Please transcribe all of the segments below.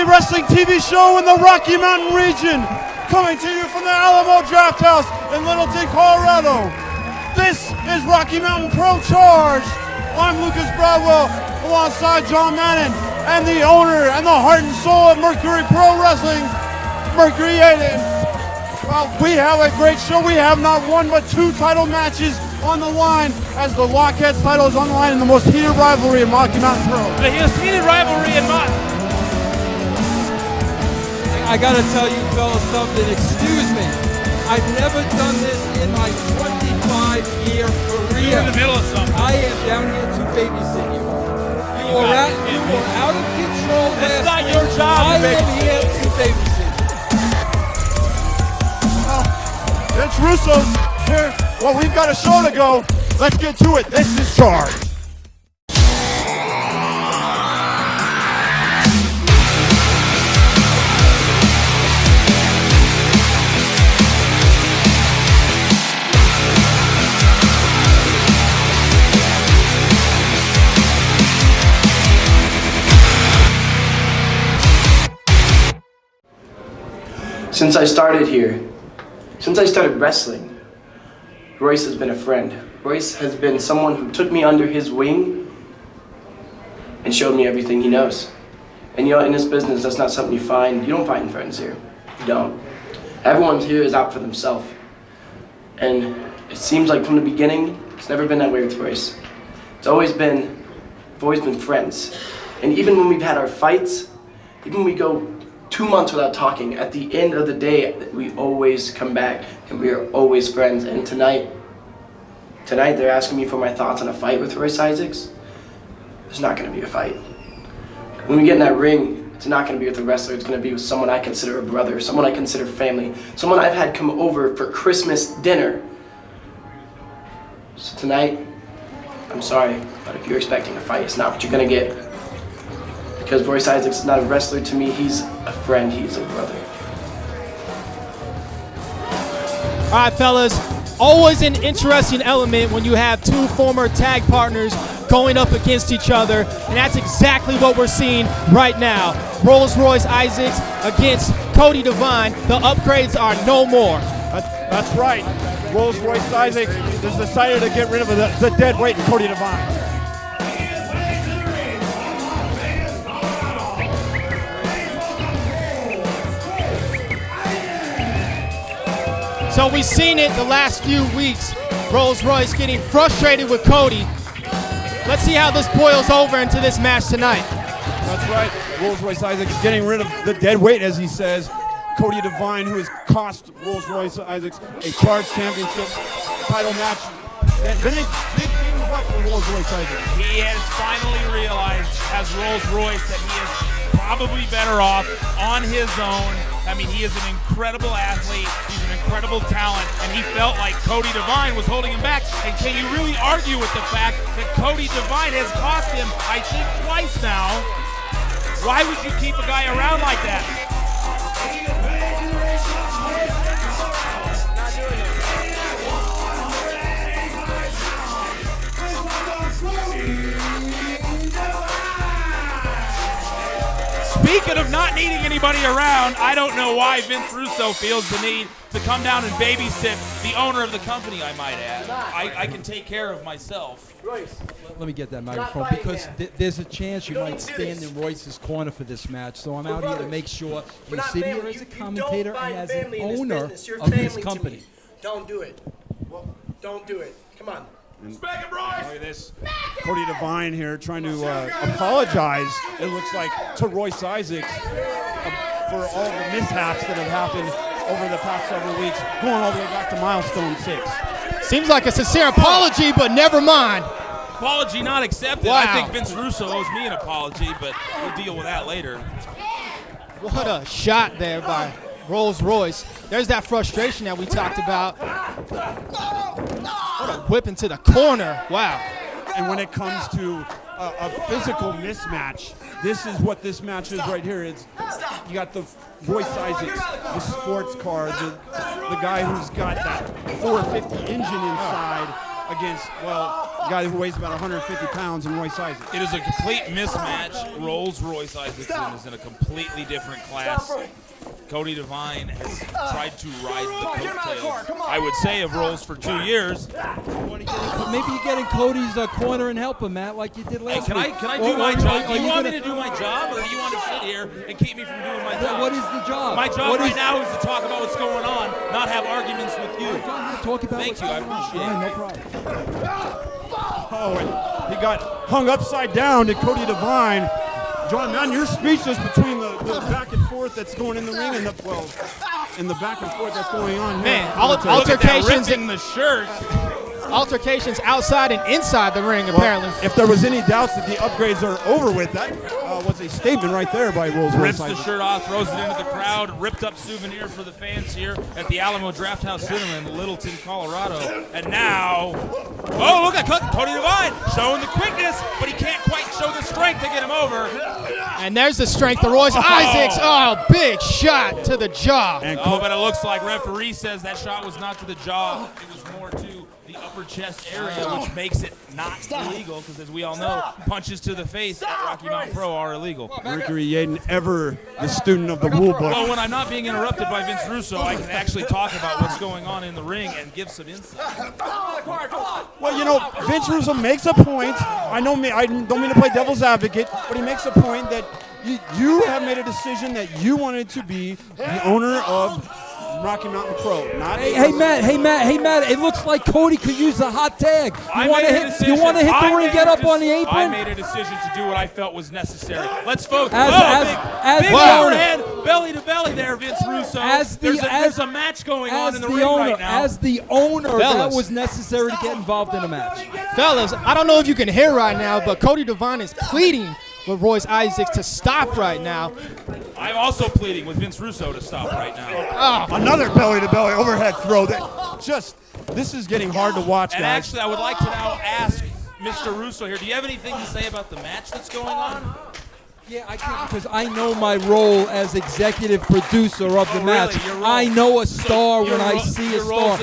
only wrestling TV show in the Rocky Mountain region, coming to you from the Alamo Draft House in Littleton, Colorado. This is Rocky Mountain Pro Charge. I'm Lucas Bradwell, alongside John Mannon, and the owner and the heart and soul of Mercury Pro Wrestling, Mercury Aiden. Well, we have a great show. We have not one but two title matches on the line, as the Lockheads title is on the line in the most heated rivalry in Rocky Mountain Pro. The most heated rivalry in I gotta tell you fellas something, excuse me. I've never done this in my 25-year career. You're in the middle of something. I am down here to babysit you. You were out of control. That's not your job. I am here to babysit you. It's Russo's here. Well, we've got a show to go. Let's get to it. This is Charge. Since I started here, since I started wrestling, Royce has been a friend. Royce has been someone who took me under his wing and showed me everything he knows. And you know, in this business, that's not something you don't find friends here. You don't. Everyone here is out for themselves. And it seems like from the beginning, it's never been that way with Royce. We've always been friends. And even when we've had our fights, even when we go 2 months without talking, at the end of the day, we always come back and we are always friends. And tonight they're asking me for my thoughts on a fight with Royce Isaacs. There's not going to be a fight. When we get in that ring, it's not going to be with a wrestler. It's going to be with someone I consider a brother, someone I consider family, someone I've had come over for Christmas dinner. So tonight, I'm sorry, but if you're expecting a fight, it's not what you're going to get. Because Royce Isaacs is not a wrestler to me, he's a friend, he's a brother. All right, fellas, always an interesting element when you have two former tag partners going up against each other, and that's exactly what we're seeing right now. Royce Isaacs against Cody Devine. The upgrades are no more. That's right. Royce Isaacs has decided to get rid of the dead weight in Cody Devine. So we've seen it the last few weeks. Royce getting frustrated with Cody. Let's see how this boils over into this match tonight. That's right. Royce Isaacs getting rid of the dead weight, as he says. Cody Devine, who has cost Royce Isaacs a Charge Championship title match. And been a big thing for Royce Isaacs. He has finally realized, as Royce, that he is probably better off on his own. I mean, he is an incredible athlete, he's an incredible talent, and he felt like Cody Devine was holding him back. And can you really argue with the fact that Cody Devine has cost him, I think, twice now? Why would you keep a guy around like that? Speaking of not needing anybody around, I don't know why Vince Russo feels the need to come down and babysit the owner of the company, I might add. I can take care of myself. Royce, let me get that microphone, because there's a chance you might stand in Royce's corner for this match. So I'm out here to make sure you sit here as a commentator and as an owner of this company. Don't do it. Don't do it. Come on. Look at this. Cody Devine here trying to apologize, it looks like, to Royce Isaacs for all the mishaps that have happened over the past several weeks, going all the way back to milestone 6. Seems like a sincere apology, but never mind. Apology not accepted. Wow. I think Vince Russo owes me an apology, but we'll deal with that later. What a shot there by Royce. There's that frustration that we talked about. What a whip into the corner. Wow. And when it comes to a physical mismatch, this is what this match is right here. It's, you got the Royce Isaacs, the sports car, the guy who's got that 450 engine inside against, well, the guy who weighs about 150 pounds, and Royce Isaac. It is a complete mismatch. Royce Isaacson is in a completely different class. Cody Devine has tried to ride the coattails, I would say, of Rolls for 2 years. Maybe you're getting Cody's corner and help him, Matt, like you did last week. Can I do my job? Do you want me to do my job, or do you want to sit here and keep me from doing my job? What is the job? My job right now is to talk about what's going on, not have arguments with you. Talk about Thank you, I appreciate it. No problem. Oh, and he got hung upside down to Cody Devine. John, man, you're speechless between the back and forth that's going in the ring and the back and forth that's going on here. Man, altercations in the shirt. Altercations outside and inside the ring, apparently. If there was any doubts that the upgrades are over with, that was a statement right there by Royce Rips Isaac. the shirt off, throws it into the crowd, ripped up souvenir for the fans here at the Alamo Drafthouse Cinema in Littleton, Colorado. And now, oh, look at Cody Devine showing the quickness, but he can't quite show the strength to get him over. And there's the strength of Royce Isaacs. Oh, big shot to the jaw. But it looks like referee says that shot was not to the jaw. It was more to the upper chest area, which makes it not illegal, because as we all know, punches to the face at Rocky Mountain Pro are illegal. Mercury Yaden, ever the student of the rule book. Well, when I'm not being interrupted by Vince Russo, I can actually talk about what's going on in the ring and give some insight. Well, you know, Vince Russo makes a point. I don't mean to play devil's advocate, but he makes a point that you have made a decision that you wanted to be the owner of Rocky Mountain Pro. Hey Matt, it looks like Cody could use the hot tag. You want to hit the ring, get up on the apron? I made a decision to do what I felt was necessary. Let's focus. Big overhead, belly to belly there, Vince Russo. There's a match going on in the ring right now. As the owner, that was necessary to get involved in a match. Fellas, I don't know if you can hear right now, but Cody Devine is pleading with Royce Isaacs to stop right now. I'm also pleading with Vince Russo to stop right now. Another belly-to-belly overhead throw. This is getting hard to watch, guys. And actually, I would like to now ask Mr. Russo here, do you have anything to say about the match that's going on? Yeah, I can, because I know my role as executive producer of the match. I know a star when I see a star.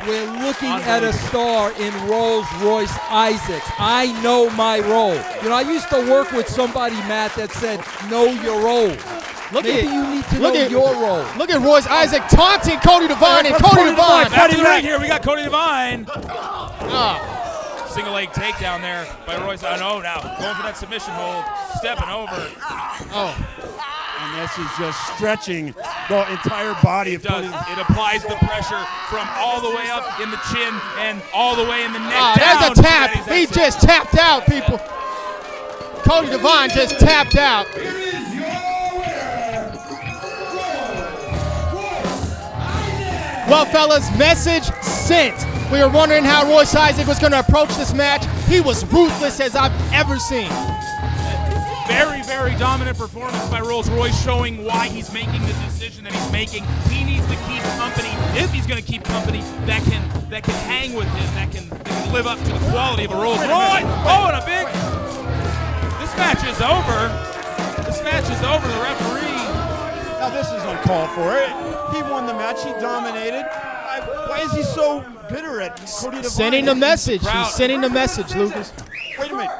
We're looking at a star in Rolls-Royce Isaacs. I know my role. You know, I used to work with somebody, Matt, that said, know your role. Maybe you need to know your role. Look at Royce Isaac taunting Cody Devine, and Cody Devine. Back to the ring here, we got Cody Devine. Single leg takedown there by Royce. I know now. Going for that submission hold. Stepping over. And this is just stretching the entire body of Cody. It applies the pressure from all the way up in the chin and all the way in the neck down. There's a tap. He just tapped out, people. Cody Devine just tapped out. Well, fellas, message sent. We were wondering how Royce Isaac was going to approach this match. He was ruthless as I've ever seen. Very, very dominant performance by Rolls-Royce, showing why he's making the decision that he's making. He needs to keep company, if he's going to keep company, that can hang with him, that can live up to the quality of a Rolls-Royce. Oh, and a big... This match is over. This match is over. The referee... Now this is uncalled for. He won the match. He dominated. Why is he so bitter at Cody Devine? Sending a message. He's sending a message, Lucas. Wait a minute.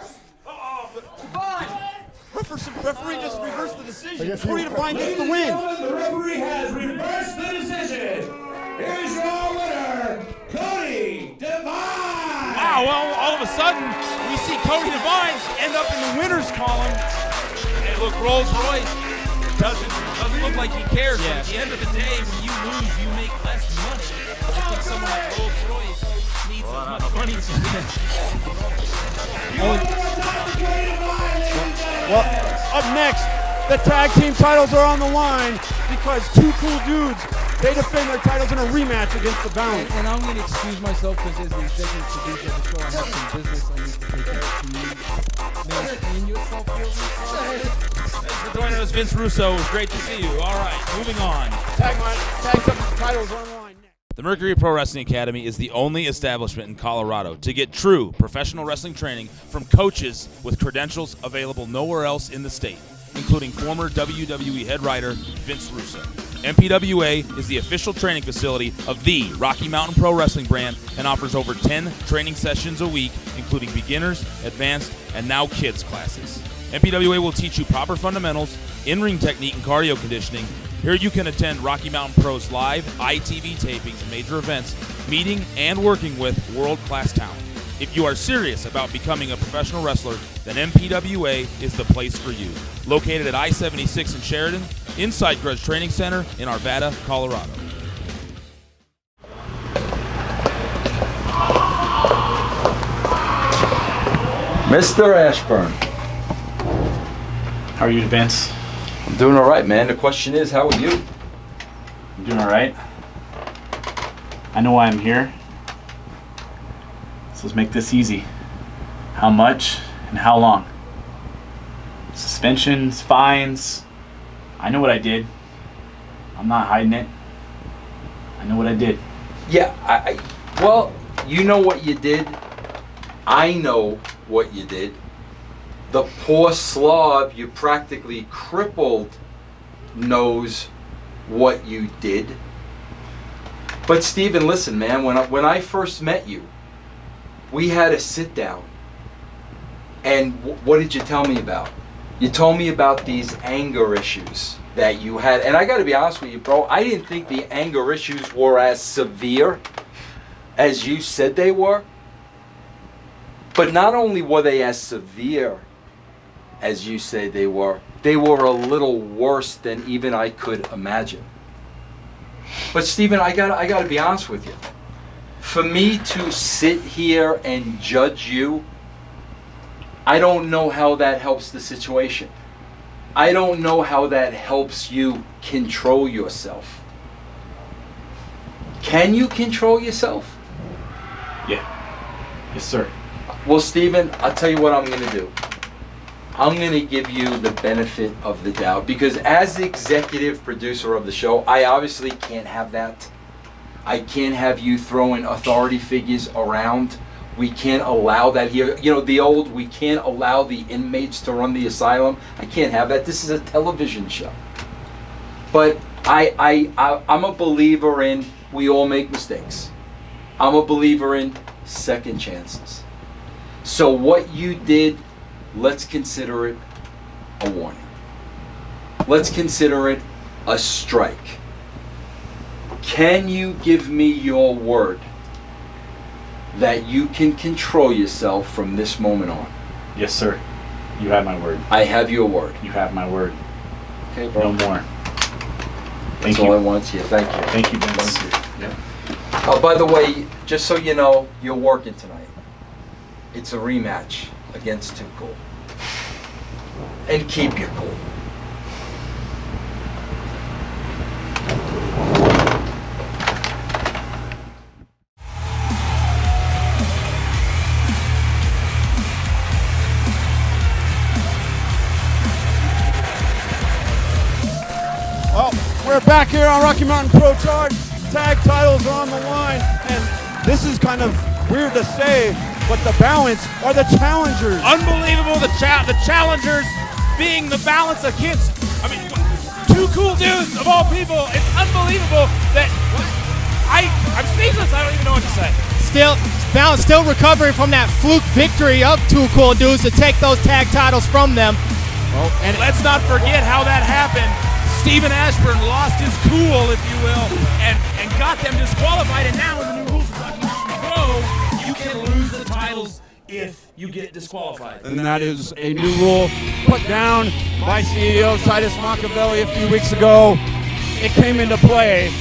Referee just reversed the decision. Cody Devine gets the win. The referee has reversed the decision. Here's your winner, Cody Devine. Wow, well, all of a sudden, we see Cody Devine end up in the winner's column. And look, Rolls-Royce doesn't look like he cares. But at the end of the day, when you lose, you make less money. I think someone like Rolls-Royce needs as much money as Well, up next, the tag team titles are on the line because two cool dudes, they defend their titles in a rematch against the Bounty. And I'm going to excuse myself because as the executive producer of the show, I have some business I need to take care of. Can you maintain yourself here? Thanks for joining us, Vince Russo. It was great to see you. All right, moving on. Tag titles are on the line next. The Mercury Pro Wrestling Academy is the only establishment in Colorado to get true professional wrestling training from coaches with credentials available nowhere else in the state, including former WWE head writer Vince Russo. MPWA is the official training facility of the Rocky Mountain Pro Wrestling brand and offers over 10 training sessions a week, including beginners, advanced, and now kids classes. MPWA will teach you proper fundamentals, in-ring technique, and cardio conditioning. Here you can attend Rocky Mountain Pro's live ITV tapings, major events, meeting and working with world-class talent. If you are serious about becoming a professional wrestler, then MPWA is the place for you. Located at I-76 in Sheridan, inside Grudge Training Center in Arvada, Colorado. Mr. Ashburn. How are you, Vince? I'm doing all right, man. The question is, how are you? I'm doing all right. I know why I'm here. So let's make this easy. How much and how long? Suspensions, fines. I know what I did. I'm not hiding it. I know what I did. Yeah, well, you know what you did. I know what you did. The poor slob you practically crippled knows what you did. But Steven, listen, man, when I first met you, we had a sit down. And what did you tell me about? You told me about these anger issues that you had. And I got to be honest with you, bro, I didn't think the anger issues were as severe as you said they were. But not only were they as severe as you say they were a little worse than even I could imagine. But Steven, I gotta be honest with you. For me to sit here and judge you, I don't know how that helps the situation. I don't know how that helps you control yourself. Can you control yourself? Yeah. Yes, sir. Well, Steven, I'll tell you what I'm going to do. I'm going to give you the benefit of the doubt because as the executive producer of the show, I obviously can't have that. I can't have you throwing authority figures around. We can't allow that here. You know, the old, we can't allow the inmates to run the asylum. I can't have that. This is a television show. But I'm a believer in we all make mistakes. I'm a believer in second chances. So what you did, let's consider it a warning. Let's consider it a strike. Can you give me your word that you can control yourself from this moment on? Yes, sir. You have my word. I have your word. You have my word. Okay, bro. No more. That's all I want to you. Thank you. Thank you, Vince. Thank you. Yeah. By the way, just so you know, you're working tonight. It's a rematch against Too Cool. And keep your cool. Well, we're back here on Rocky Mountain Pro Charge. Tag titles are on the line, and this is kind of weird to say, but the balance are the challengers. Unbelievable, the challengers being the balance against, I mean, Two Cool Dudes of all people. It's unbelievable that I'm speechless. I don't even know what to say. Still recovering from that fluke victory of Two Cool Dudes to take those tag titles from them. Oh, and let's not forget how that happened. Stephen Ashburn lost his cool, if you will, and got them disqualified. And now in the new rules of Rocky Mountain Pro, you can lose the titles if you get disqualified. And that is a new rule put down by CEO Titus Machiavelli a few weeks ago. It came into play.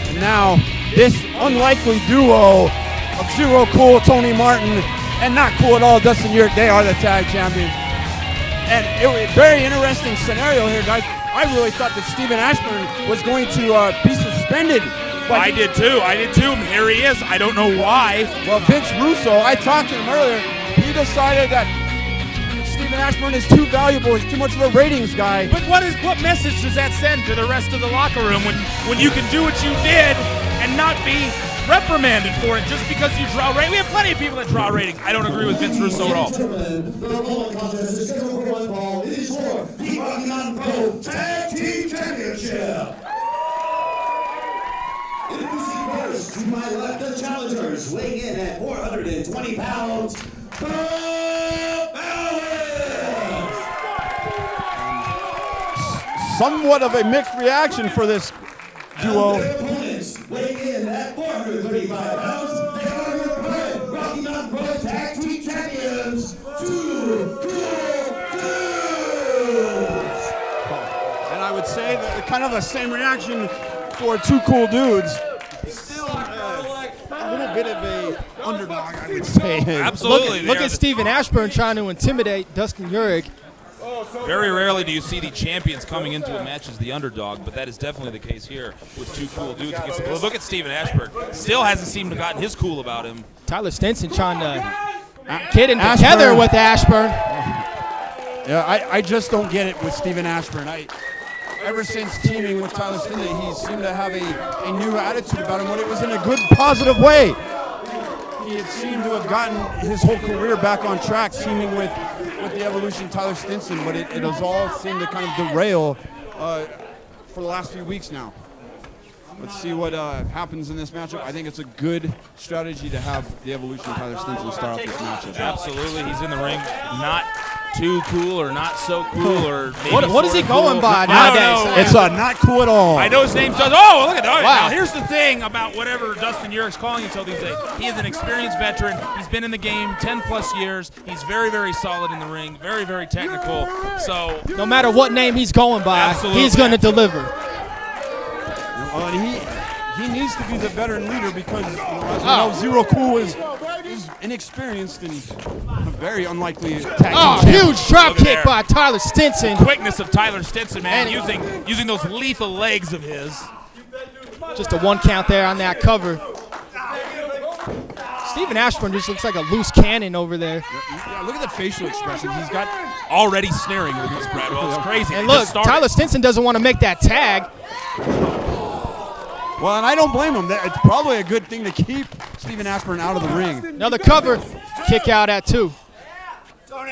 And now this unlikely duo of Zero Cool, Tony Martin, and Not Cool at All, Dustin Yurt, they are the tag champions. And it was a very interesting scenario here, guys. I really thought that Stephen Ashburn was going to be suspended. But I did too. And here he is. I don't know why. Well, Vince Russo, I talked to him earlier. He decided that Stephen Ashburn is too valuable. He's too much of a ratings guy. But what message does that send to the rest of the locker room when you can do what you did and not be reprimanded for it just because you draw ratings? We have plenty of people that draw ratings. I don't agree with Vince Russo at all. The following contest is scheduled for one fall. It is for the Rocky Mountain Pro Tag Team Champions. to my left, the challengers, weighing in at 420 pounds, Somewhat of a mixed reaction for this duo. Their opponents, weighing in at 435 pounds, they are your current Rocky Mountain Pro Tag Team Champions, Two Cool Dudes. And I would say that kind of the same reaction for Two Cool Dudes. Still a little bit of a underdog, I would say. Absolutely. Look at Steven Ashburn trying to intimidate Dustin Urich. Very rarely do you see the champions coming into a match as the underdog, but that is definitely the case here with Two Cool Dudes. Well, look at Steven Ashburn. Still hasn't seemed to have gotten his cool about him. Tyler Stinson trying to get him together with Ashburn. Yeah, I just don't get it with Steven Ashburn. Ever since teaming with Tyler Stinson, he seemed to have a new attitude about him when it was in a good, positive way. He had seemed to have gotten his whole career back on track, teaming with the Evolution Tyler Stinson, but it has all seemed to kind of derail for the last few weeks now. Let's see what happens in this matchup. I think it's a good strategy to have the Evolution Tyler Stinson start off this matchup. Absolutely, he's in the ring, not too cool or not so cool or maybe what is he going cool. by I don't nowadays? know. It's not cool at all. I know his name's Dustin. Oh, look at that. Wow. Now, here's the thing about whatever Dustin Urich's calling himself these days. He is an experienced veteran. He's been in the game 10-plus years. He's very, very solid in the ring, very, very technical. So No matter what name he's going by, Absolutely. he's going to deliver. And he needs to be the veteran leader because, as we know, Zero Cool is inexperienced and a very unlikely tag team champion. Huge drop Look at kick there. by Tyler Stinson. quickness of Tyler Stinson, man, And- using those lethal legs of his. Just a 1 count there on that cover. Steven Ashburn just looks like a loose cannon over there. Yeah, look at the facial expressions. He's got Already snaring with this, Bradwell. It's crazy. And It look, just started. Tyler Stinson doesn't want to make that tag. Well, and I don't blame him. It's probably a good thing to keep Steven Ashburn out of the ring. Another cover. Kick out at 2.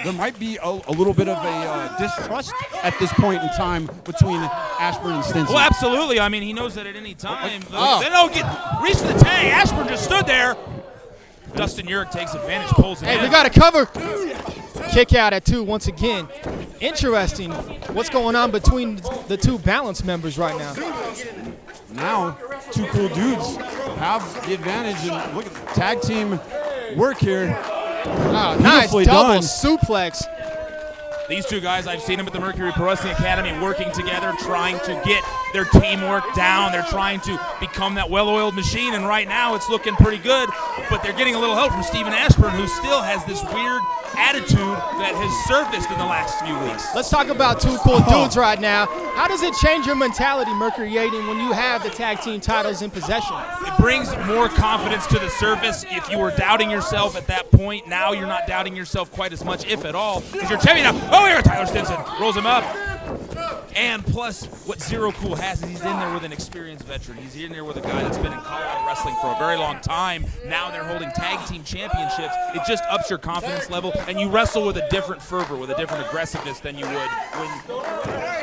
There might be a little bit of a distrust at this point in time between Ashburn and Stinson. Well, absolutely. I mean, he knows that at any time. Oh. They don't reach for the tag. Ashburn just stood there. Dustin Urich takes advantage, pulls him Hey, in. we got a cover. Kick out at 2 once again. Interesting what's going on between the two balance members right now. Now, Two Cool Dudes have the advantage, and look at the tag team work here. Oh, nice Beautifully double done. suplex. These two guys, I've seen them at the Mercury Pro Wrestling Academy working together, trying to get their teamwork down. They're trying to become that well-oiled machine, and right now it's looking pretty good, but they're getting a little help from Steven Ashburn, who still has this weird attitude that has surfaced in the last few weeks. Let's talk about Two Cool Dudes right now. How does it change your mentality, Mercury Yating, when you have the tag team titles in possession? It brings more confidence to the surface. If you were doubting yourself at that point, now you're not doubting yourself quite as much, if at all, because you're champion now. Oh, here, Tyler Stinson rolls him up. And plus, what Zero Cool has is he's in there with an experienced veteran. He's in there with a guy that's been in Colorado wrestling for a very long time. Now they're holding tag team championships. It just ups your confidence level, and you wrestle with a different fervor, with a different aggressiveness than you would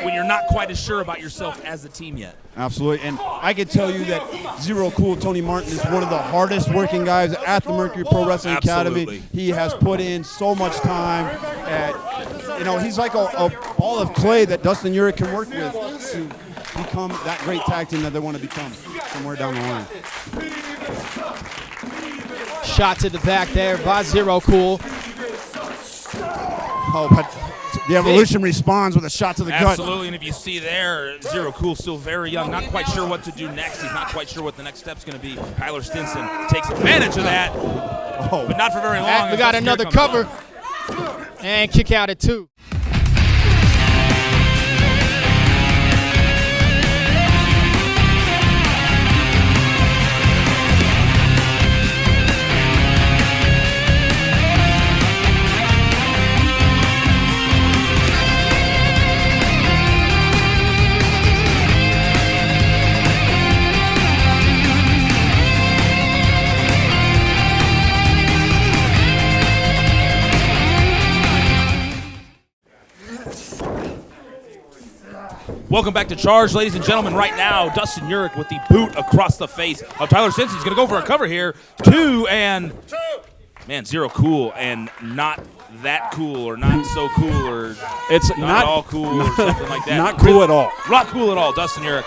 when you're not quite as sure about yourself as a team yet. Absolutely, and I can tell you that Zero Cool Tony Martin is one of the hardest working guys at the Mercury Pro Wrestling Absolutely. Academy. He has put in so much time. He's like a ball of clay that Dustin Urich can work with to become that great tag team that they want to become somewhere down the line. Shot to the back there by Zero Cool. Oh, but the Evolution responds with a shot to the gut. Absolutely, and if you see there, Zero Cool still very young, not quite sure what to do next. He's not quite sure what the next step's going to be. Tyler Stinson takes advantage of that, but not for very long. We got another cover. And kick out at 2. Welcome back to Charge, ladies and gentlemen. Right now, Dustin Urich with the boot across the face of Tyler Stinson. He's going to go for a cover here. 2 and... Man, zero cool and not that cool or not so cool or it's not all cool or something like that. Not cool at all. Not cool at all. Dustin Urich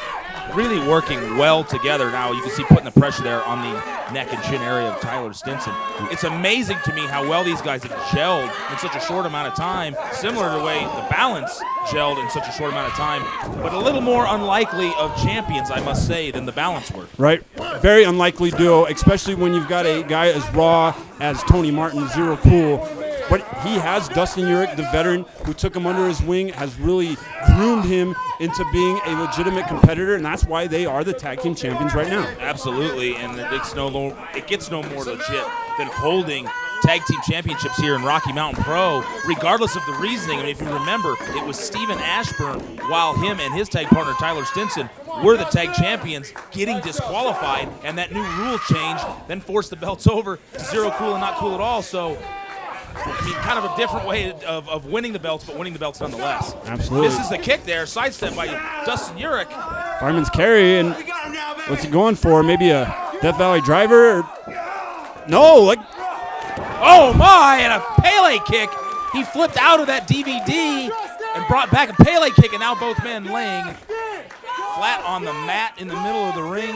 really working well together now. You can see putting the pressure there on the neck and chin area of Tyler Stinson. It's amazing to me how well these guys have gelled in such a short amount of time, similar to the way the balance gelled in such a short amount of time, but a little more unlikely of champions, I must say, than the balance were. Right. Very unlikely duo, especially when you've got a guy as raw as Tony Martin, zero cool. But he has Dustin Urich, the veteran, who took him under his wing, has really groomed him into being a legitimate competitor, and that's why they are the tag team champions right now. Absolutely, and it gets no more legit than holding tag team championships here in Rocky Mountain Pro, regardless of the reasoning. I mean, if you remember, it was Steven Ashburn, while him and his tag partner Tyler Stinson were the tag champions, getting disqualified, and that new rule change then forced the belts over to zero cool and not cool at all. So, I mean, kind of a different way of winning the belts, but winning the belts nonetheless. Absolutely. This is the kick there, sidestep by Dustin Urich. Fireman's carry, and what's he going for? Maybe a Death Valley driver? No, like... Oh my, and a Pele kick. He flipped out of that DVD and brought back a Pele kick, and now both men laying flat on the mat in the middle of the ring.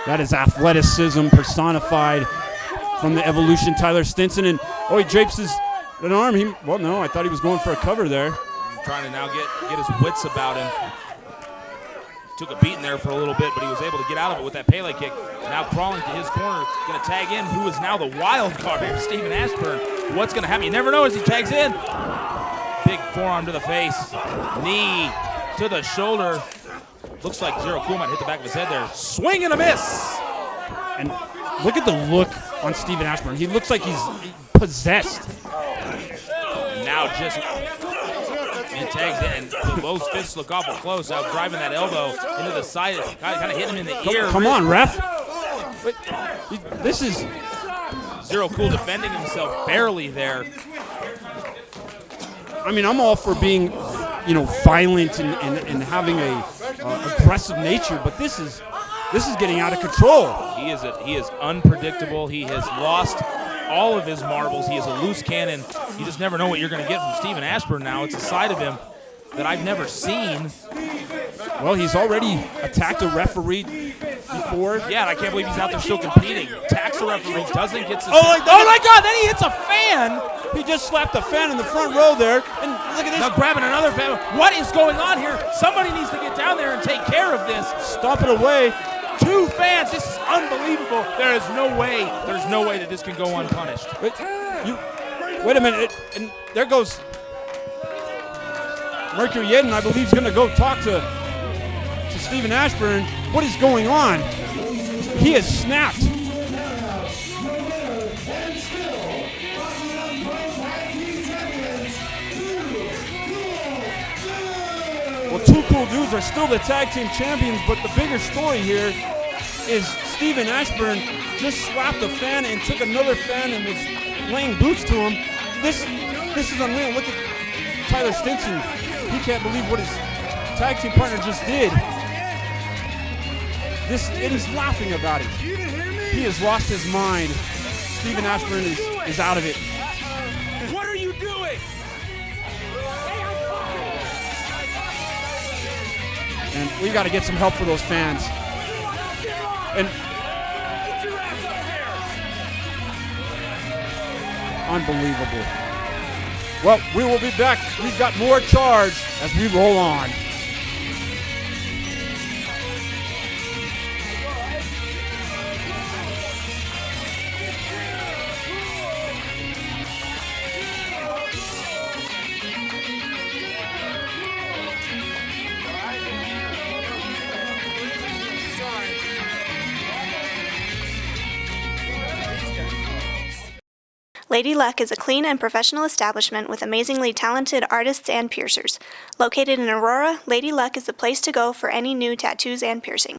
That is athleticism personified from the Evolution Tyler Stinson. And he drapes an arm. Well, no, I thought he was going for a cover there. Trying to now get his wits about him. Took a beating there for a little bit, but he was able to get out of it with that Pele kick. Now crawling to his corner, going to tag in who is now the wild card here, Steven Ashburn. What's going to happen? You never know as he tags in. Big forearm to the face, knee to the shoulder. Looks like Zero Cool might hit the back of his head there. Swing and a miss. And look at the look on Steven Ashburn. He looks like he's possessed. And now just... And tags in, and both fists look awful close, out driving that elbow into the side, kind of hitting him in the ear. Come on, ref. Wait, this is... Zero Cool defending himself barely there. I mean, I'm all for being, violent and having a aggressive nature, but this is getting out of control. He is unpredictable. He has lost all of his marbles. He is a loose cannon. You just never know what you're going to get from Steven Ashburn now. It's a side of him that I've never seen. Well, he's already attacked a referee before. Yeah, and I can't believe he's out there still competing. Attacks a referee, doesn't get to... Oh my God, then he hits a fan! He just slapped a fan in the front row there, and look at this. Now grabbing another fan. What is going on here? Somebody needs to get down there and take care of this. Stomp it away. 2 fans. This is unbelievable. There's no way that this can go unpunished. Wait a minute. And there goes Mercury Yedden. I believe he's going to go talk to Steven Ashburn. What is going on? He has snapped. Well, 2 Cool Dudes are still the tag team champions, but the bigger story here is Steven Ashburn just slapped a fan and took another fan and was laying boots to him. This is unreal. Look at Tyler Stinson. He can't believe what his tag team partner just did. And he's laughing about it. He has lost his mind. Steven Ashburn is out of it. What are you doing? And we got to get some help for those fans. And unbelievable. Well, we will be back. We've got more Charge as we roll on. Lady Luck is a clean and professional establishment with amazingly talented artists and piercers. Located in Aurora, Lady Luck is the place to go for any new tattoos and piercing.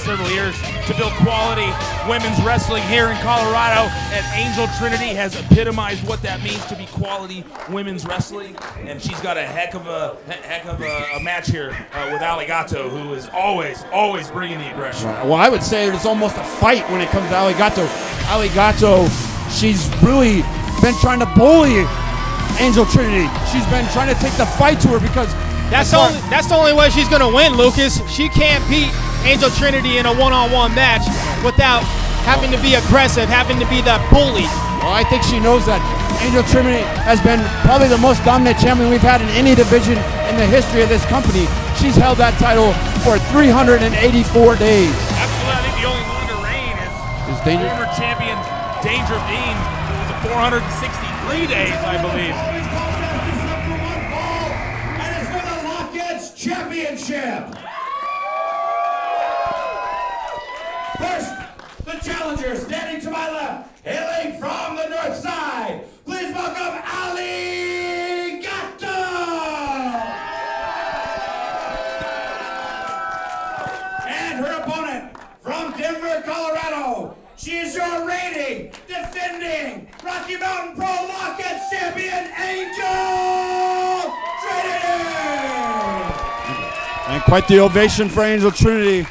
several years to build quality women's wrestling here in Colorado, and Angel Trinity has epitomized what that means to be quality women's wrestling. And she's got a heck of a match here with Gato, who is always bringing the aggression. Well, I would say it's almost a fight when it comes to Gato. Gato, she's really been trying to bully Angel Trinity. She's been trying to take the fight to her because that's the only way she's gonna win, Lucas. She can't beat Angel Trinity in a one-on-one match without having to be aggressive, having to be that bully. Well, I think she knows that. Angel Trinity has been probably the most dominant champion we've had in any division in the history of this company. She's held that title for 384 days. Absolutely, I think the only longer reign is former champion Danger Dean, who was at 463 days, I believe. And it's for the Lockets Championship. First, the challenger standing to my left, hailing from the north side. Please welcome Gato. And her opponent from Denver, Colorado. She is your reigning, defending Rocky Mountain Pro Lockets champion, Angel Trinity. And quite the ovation for Angel Trinity.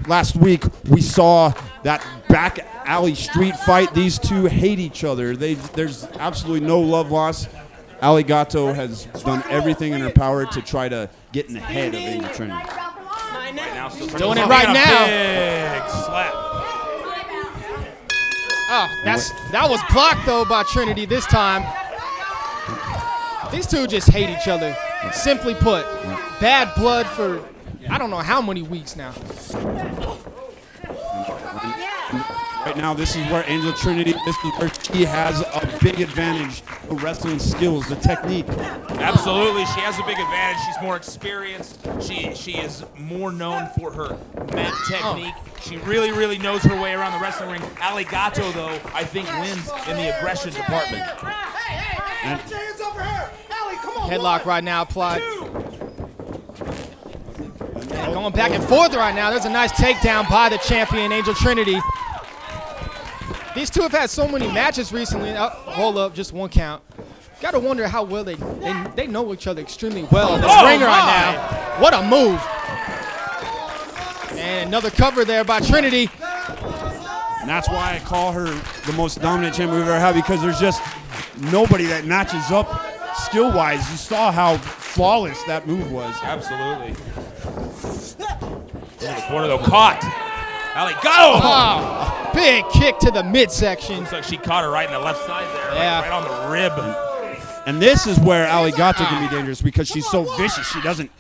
Last week, we saw that back alley street fight. These two hate each other. There's absolutely no love lost. Gato has done everything in her power to try to get in the head of Angel Trinity. Doing it right now. Big slap. Oh, that was blocked though by Trinity this time. These two just hate each other. Simply put, bad blood for I don't know how many weeks now. Right now, this is where Angel Trinity, this is where she has a big advantage. The wrestling skills, the technique. Absolutely, she has a big advantage. She's more experienced. She is more known for her mat technique. She really knows her way around the wrestling ring. Gato, though, I think wins in the aggression department. Headlock right now applied. Going back and forth right now. There's a nice takedown by the champion, Angel Trinity. These two have had so many matches recently. Oh, hold up, just one count. Gotta wonder how well they know each other extremely well in this ring right now. What a move. And another cover there by Trinity. And that's why I call her the most dominant champion we've ever had, because there's just nobody that matches up skill-wise. You saw how flawless that move was. Absolutely. In the corner, though, caught. Gato! Oh, big kick to the midsection. Looks like she caught her right in the left side there, right on the rib. And this is where Gato can be dangerous, because she's so vicious. She doesn't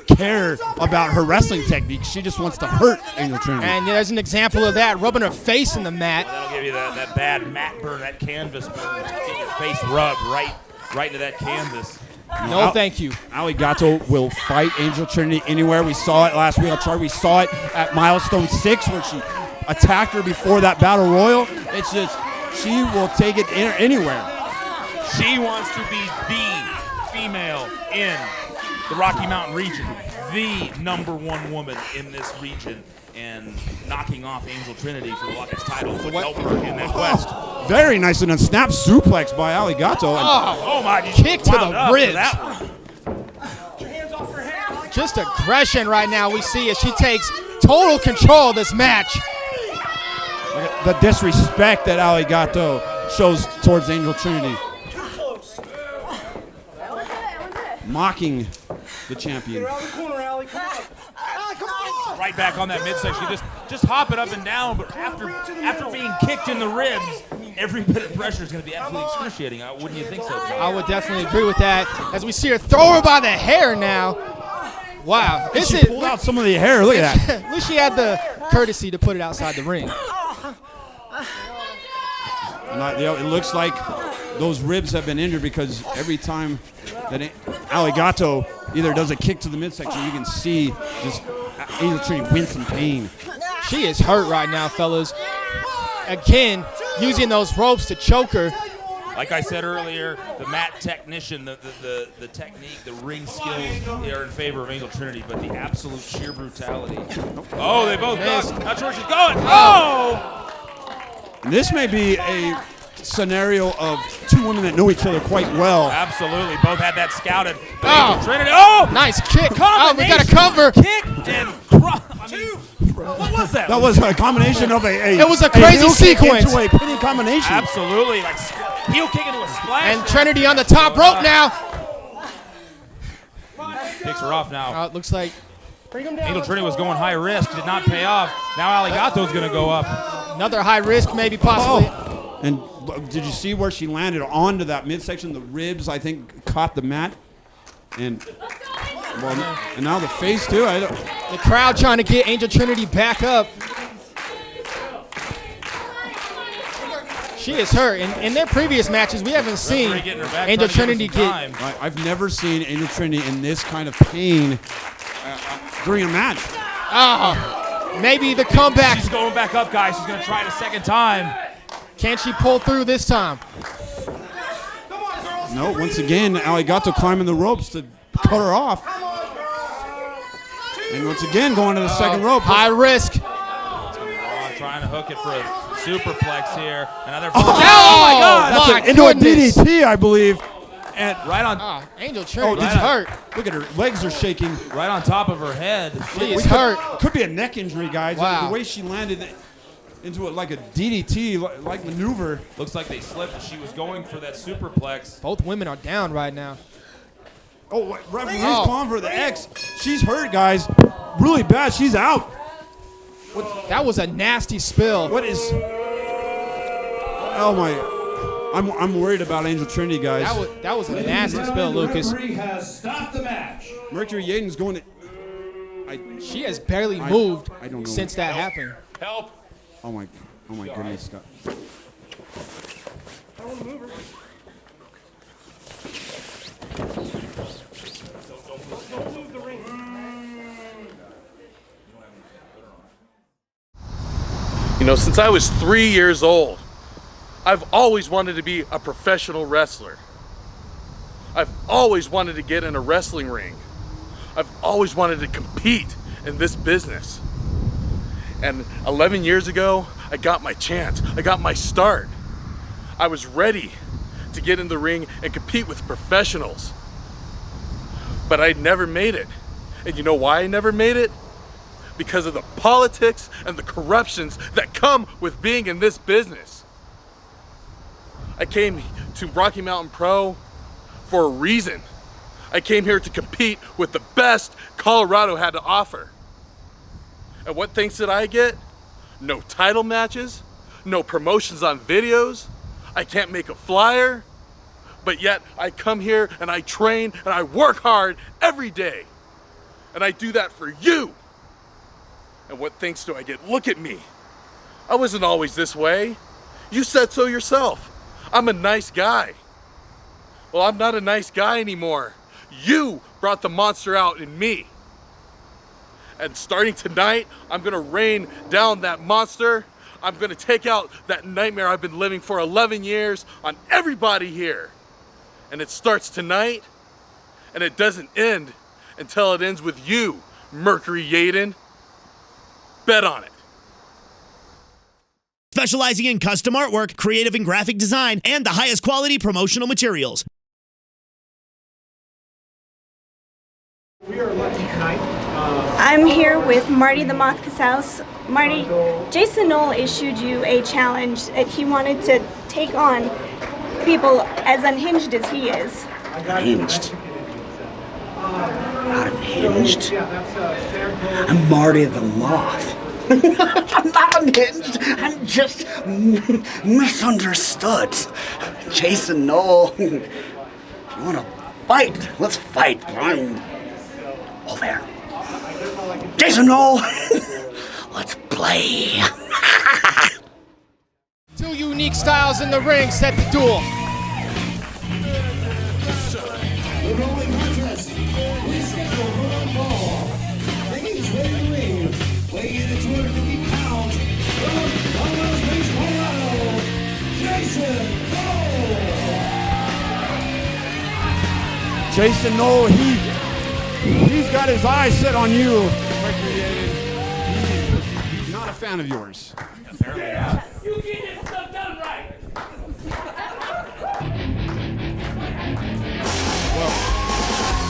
care about her wrestling technique. She just wants to hurt Angel Trinity. And there's an example of that, rubbing her face in the mat. That'll give you that bad mat burn, that canvas burn. Get your face rubbed right into that canvas. No, thank you. Gato will fight Angel Trinity anywhere. We saw it last week on Chart. We saw it at Milestone 6 where she attacked her before that Battle Royal. It's just, she will take it anywhere. She wants to be the female in the Rocky Mountain region, the #1 woman in this region, and knocking off Angel Trinity for the Lockets title would help her in that quest. Very nicely done. Snap suplex by Gato. Oh my, kick to the ribs. That one. Just aggression right now we see as she takes total control of this match. Look at the disrespect that Gato shows towards Angel Trinity. Mocking the champion. Right back on that midsection, just hop it up and down, but after being kicked in the ribs, every bit of pressure is going to be absolutely excruciating. Wouldn't you think so, John? I would definitely agree with that. As we see her throw her by the hair now. Wow. She pulled out some of the hair. Look at that. At least she had the courtesy to put it outside the ring. It looks like those ribs have been injured, because every time that Gato either does a kick to the midsection, you can see just Angel Trinity wincing pain. She is hurt right now, fellas. Again, using those ropes to choke her. Like I said earlier, the mat technician, the technique, the ring skills are in favor of Angel Trinity, but the absolute sheer brutality. Oh, they both missed. Not sure where she's going. Oh! This may be a scenario of two women that know each other quite well. Absolutely. Both had that scouted. Oh. Trinity. Oh! Nice kick. Oh, we got a cover. Kick and what was that? That was a combination of it was a crazy sequence. Into a pinning combination. Absolutely. Like heel kick into a splash. And Trinity on the top rope now. Kicks her off now. It looks like Angel Trinity was going high risk. Did not pay off. Now Gato's going to go up. Another high risk, maybe, possibly. Oh. And did you see where she landed onto that midsection? The ribs, I think, caught the mat. And now the face, too. The crowd trying to get Angel Trinity back up. She is hurt. In their previous matches, we haven't seen Angel Trinity get... I've never seen Angel Trinity in this kind of pain during a match. Maybe the comeback. She's going back up, guys. She's going to try it a second time. Can she pull through this time? No, once again, Gato climbing the ropes to cut her off. And once again, going to the second rope. High risk. Trying to hook it for a superplex here. Another. Oh my God! That's into a DDT, I believe. And right on. Angel Trinity's hurt. Look at her legs are shaking. Right on top of her head. She is hurt. Could be a neck injury, guys. Wow. The way she landed into it like a DDT, like maneuver. Looks like they slipped. She was going for that superplex. Both women are down right now. Oh, referee's calling for the X. She's hurt, guys. Really bad. She's out. That was a nasty spill. What is? Oh my! I'm worried about Angel Trinity, guys. That was a nasty spill, Lucas. Has stopped the match. Mercury Yaden's going to. She has barely moved I don't know. since that happened. Help! Oh my goodness, Scott. I want to move her. Don't move the ring. You know, since I was 3 years old, I've always wanted to be a professional wrestler. I've always wanted to get in a wrestling ring. I've always wanted to compete in this business. And 11 years ago, I got my chance. I got my start. I was ready to get in the ring and compete with professionals. But I never made it. And you know why I never made it? Because of the politics and the corruptions that come with being in this business. I came to Rocky Mountain Pro for a reason. I came here to compete with the best Colorado had to offer. And what things did I get? No title matches, no promotions on videos, I can't make a flyer, but yet I come here and I train and I work hard every day. And I do that for you. And what thanks do I get? Look at me. I wasn't always this way. You said so yourself. I'm a nice guy. Well, I'm not a nice guy anymore. You brought the monster out in me. And starting tonight, I'm gonna rain down that monster. I'm gonna take out that nightmare I've been living for 11 years on everybody here. And it starts tonight, and it doesn't end until it ends with you, Mercury Yaden. Bet on it. Specializing in custom artwork, creative and graphic design, and the highest quality promotional materials. We are lucky tonight. I'm here with Marty the Moth Casaus. Marty, Jason Null issued you a challenge that he wanted to take on people as unhinged as he is. Unhinged? Not unhinged. I'm Marty the Moth. I'm not unhinged. I'm just misunderstood. Jason Null. If you want to fight, let's fight. I'm all there. Jason Null. Let's play. Two unique styles in the ring set the duel. The rolling contest is scheduled for one fall. He's ready to ring. Weighing in at 250 pounds from Colorado's Springs, Colorado, Jason Null. Jason Null, he's got his eyes set on you. He's not a fan of yours. Apparently not. You get this stuff done right. Well,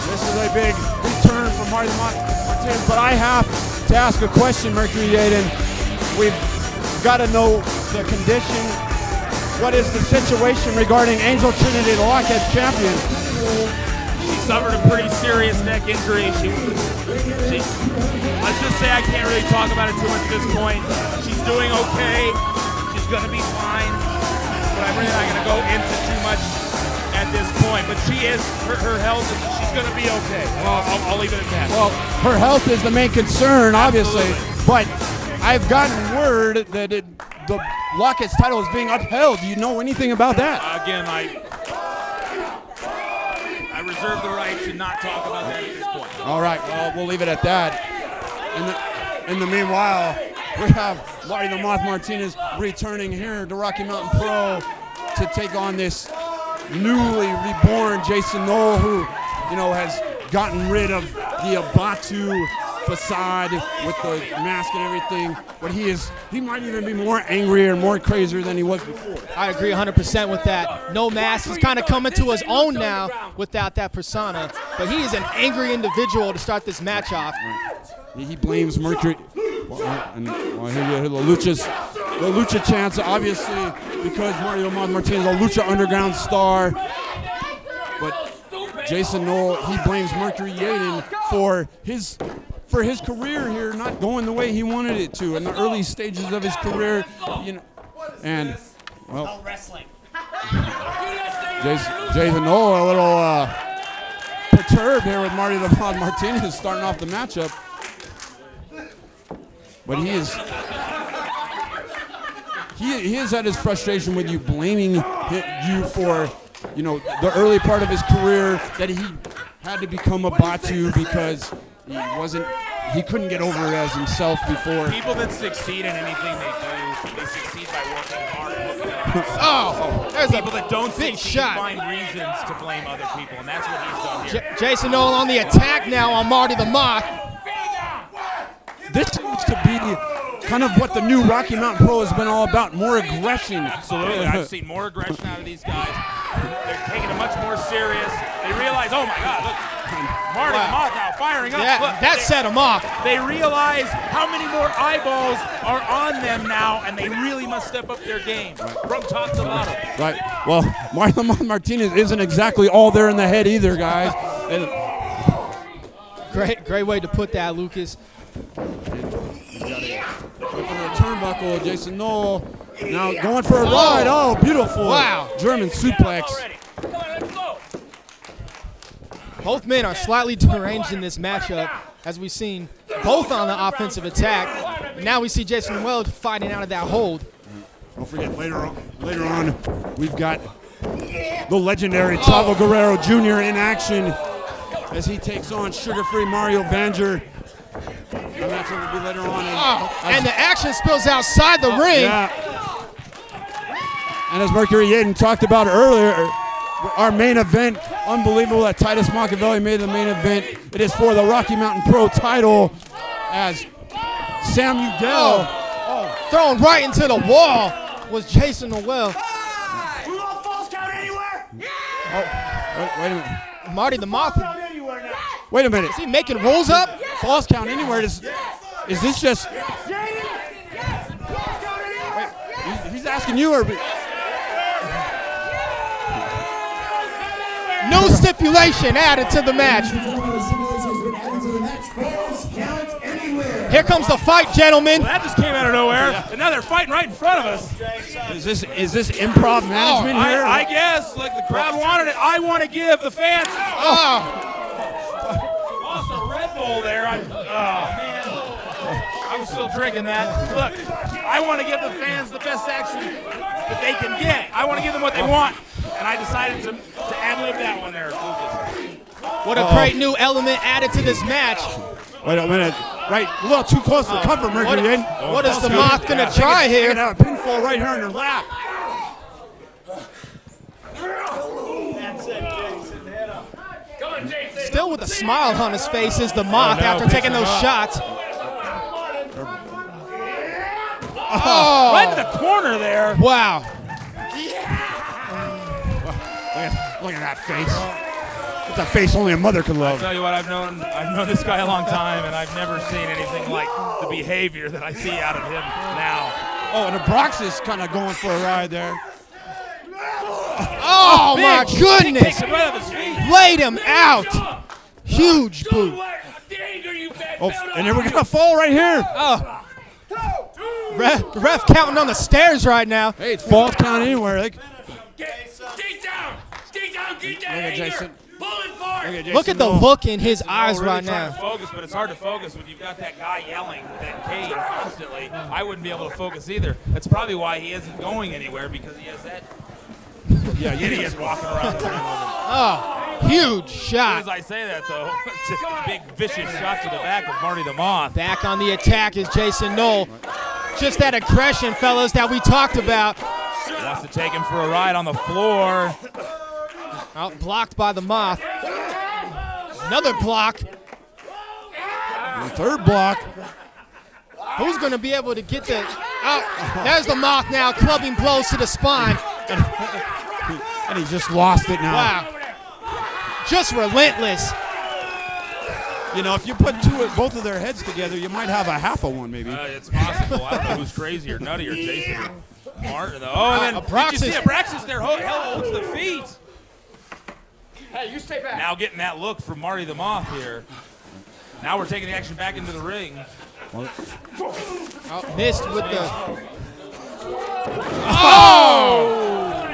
this is a big return from Marty Martinez, but I have to ask a question, Mercury Yaden. We've got to know the condition. What is the situation regarding Angel Trinity, the Lockhead champion? She suffered a pretty serious neck injury. Let's just say I can't really talk about it too much at this point. She's doing okay. She's going to be fine. But I'm really not going to go into too much at this point. But she is, her health, she's going to be okay. Well, I'll leave it at that. Well, her health is the main concern, obviously. Absolutely. But I've gotten word that the Lockett's title is being upheld. Do you know anything about that? Again, I reserve the right to not talk about that at this point. All right, well, we'll leave it at that. In the meanwhile, we have Marty the Moth Martinez returning here to Rocky Mountain Pro to take on this newly reborn Jason Null, who, you know, has gotten rid of the Abatu facade with the mask and everything, but he might even be more angry or more crazier than he was before. I agree 100% with that. No mask. He's kind of coming to his own now without that persona, but he is an angry individual to start this match off. He blames Mercury. And here the Lucha chants, obviously, because Marty the Moth Martinez is a Lucha Underground star. But Jason Null, he blames Mercury Yaden for his career here not going the way he wanted it to in the early stages of his career, you know. And well, Jason Null a little perturbed here with Marty the Moth Martinez starting off the matchup. But he is at his frustration with you, blaming you for, you know, the early part of his career that he had to become a Batu because he couldn't get over it as himself before. People that succeed in anything they do, they succeed by working hard. There's people that don't big succeed shot. find reasons to blame other people, and that's what he's done here. Jason Null on the attack now on Marty the Moth. This seems to be kind of what the new Rocky Mountain Pro has been all about, more aggression. Absolutely. I've seen more aggression out of these guys. They're taking it much more serious. They realize, oh my God, look, Marty the Moth now firing up. Yeah, look, that set him off. They realize how many more eyeballs are on them now, and they really must step up their game from top to bottom. Right. Well, Marty the Moth Martinez isn't exactly all there in the head either, guys. Great way to put that, Lucas. Flipping the turnbuckle, Jason Null now going for a ride. Oh, beautiful. Wow. German suplex. Both men are slightly deranged in this matchup, as we've seen both on the offensive attack. Now we see Jason Null fighting out of that hold. Don't forget, later on, we've got the legendary Chavo Guerrero Jr. in action as he takes on sugar-free Mario Vanger. The matchup will be later on. And the action spills outside the ring. Yeah. And as Mercury Yaden talked about earlier, our main event, unbelievable that Titus Machiavelli made the main event. It is for the Rocky Mountain Pro title as Sam Udell. Thrown right into the wall was Jason Null. Wait a minute. Marty the Moth. Wait a minute. Is he making rolls up? False count anywhere. Is this just? Wait, he's asking you or? No stipulation added to the match. Here comes the fight, gentlemen. Well, that just came out of nowhere, and now they're fighting right in front of us. Is this improv management here? I guess. Like the crowd wanted it. I want to give the fans. Also, Red Bull there. Man. I'm still drinking that. Look, I want to give the fans the best action that they can get. I want to give them what they want, and I decided to ad-lib that one there, Lucas. What a great new element added to this match. Wait a minute. Right, a little too close for cover, Mercury. What is the Moth going to try here? They're going to have a pinfall right here in their lap. That's it, Jason. Head up. Still with a smile on his face is the Moth after taking those shots. Oh, right in the corner there. Wow. Look at that face. It's a face only a mother could love. I'll tell you what, I've known this guy a long time, and I've never seen anything like the behavior that I see out of him now. Oh, and Abraxas kind of going for a ride there. Oh, my goodness. Takes it right off his feet. Laid him out. Huge boot. Oh, and then we're going to fall right here. Oh. Ref counting on the stairs right now. Hey, it's false count anywhere. Like, Stay down, get down. Look at Jason. Look at the look in his eyes really right trying now. to focus, but it's hard to focus when you've got that guy yelling with that cane constantly. I wouldn't be able to focus either. That's probably why he isn't going anywhere, because he has that idiot walking around the ring. Oh, huge shot. As soon as I say that, though, it's a big vicious shot to the back of Marty the Moth. Back on the attack is Jason Null. Just that aggression, fellas, that we talked about. Wants to take him for a ride on the floor. Out blocked by the Moth. Another block. The third block. Who's going to be able to get the... Oh, there's the Moth now, clubbing blows to the spine. And he just lost it now. Wow. Just relentless. You know, if you put both of their heads together, you might have a half of one, maybe. It's possible. I don't know who's crazier, Nutty or Jason. Martin, though. Oh, and then did you see Abraxas there? Holds the feet. Hey, you stay back. Now getting that look from Marty the Moth here. Now we're taking the action back into the ring. Missed with the... Oh!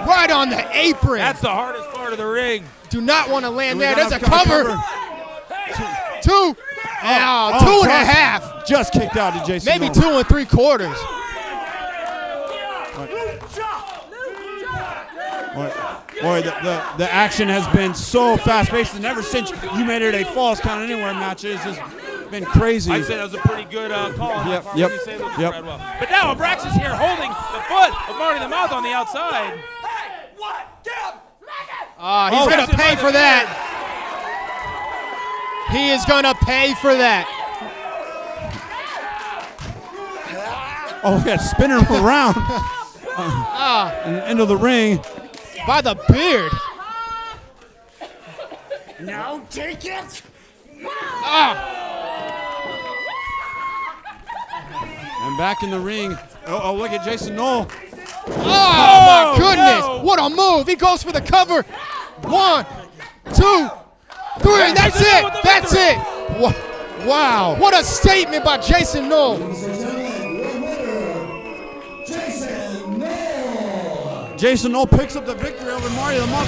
Right on the apron. That's the hardest part of the ring. Do not want to land there. There's a cover. Two. Oh, 2.5. Just kicked out to Jason. Maybe 2 3/4. Boy, the action has been so fast-paced, and ever since you made it a false count anywhere match, it's just been crazy. I'd say that was a pretty good call. Yep. Well. But now Abraxas here holding the foot of Marty the Moth on the outside. He's going to pay for that. He is going to pay for that. Oh, yeah, spinning him around into the ring. By the beard. Now take it. And back in the ring. Oh, look at Jason Null. Oh, my goodness. No. What a move. He goes for the cover. 1, 2, 3. That's it. That's it. Wow. What a statement by Jason Null. Jason Null picks up the victory over Marty the Moth.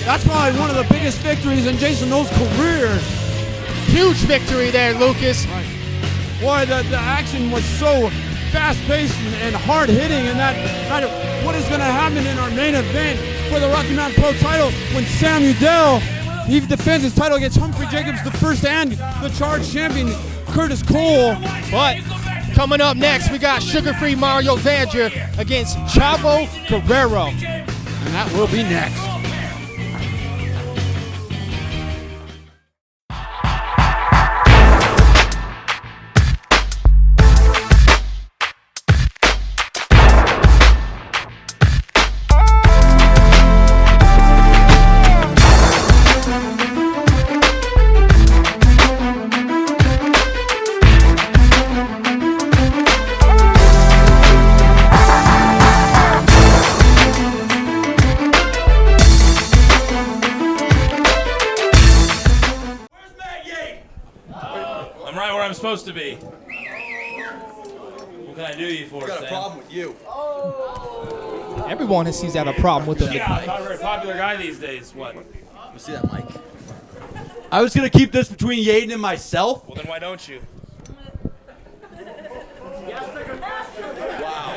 That's probably one of the biggest victories in Jason Null's career. Huge victory there, Lucas. Right. Boy, the action was so fast-paced and hard-hitting, and that what is going to happen in our main event for the Rocky Mountain Pro title when Sam Udell, he defends his title against Humphrey Jacobs, the first and the charged champion, Curtis Cole. But coming up next, we got sugar-free Mario Vanger against Chavo Guerrero. And that will be next. Supposed to be. What can I do you for? I got a problem with you. Everyone sees that a problem with him. Yeah, not a very popular guy these days. What? You see that, Mike? I was gonna keep this between Yaden and myself. Well, then why don't you? Wow.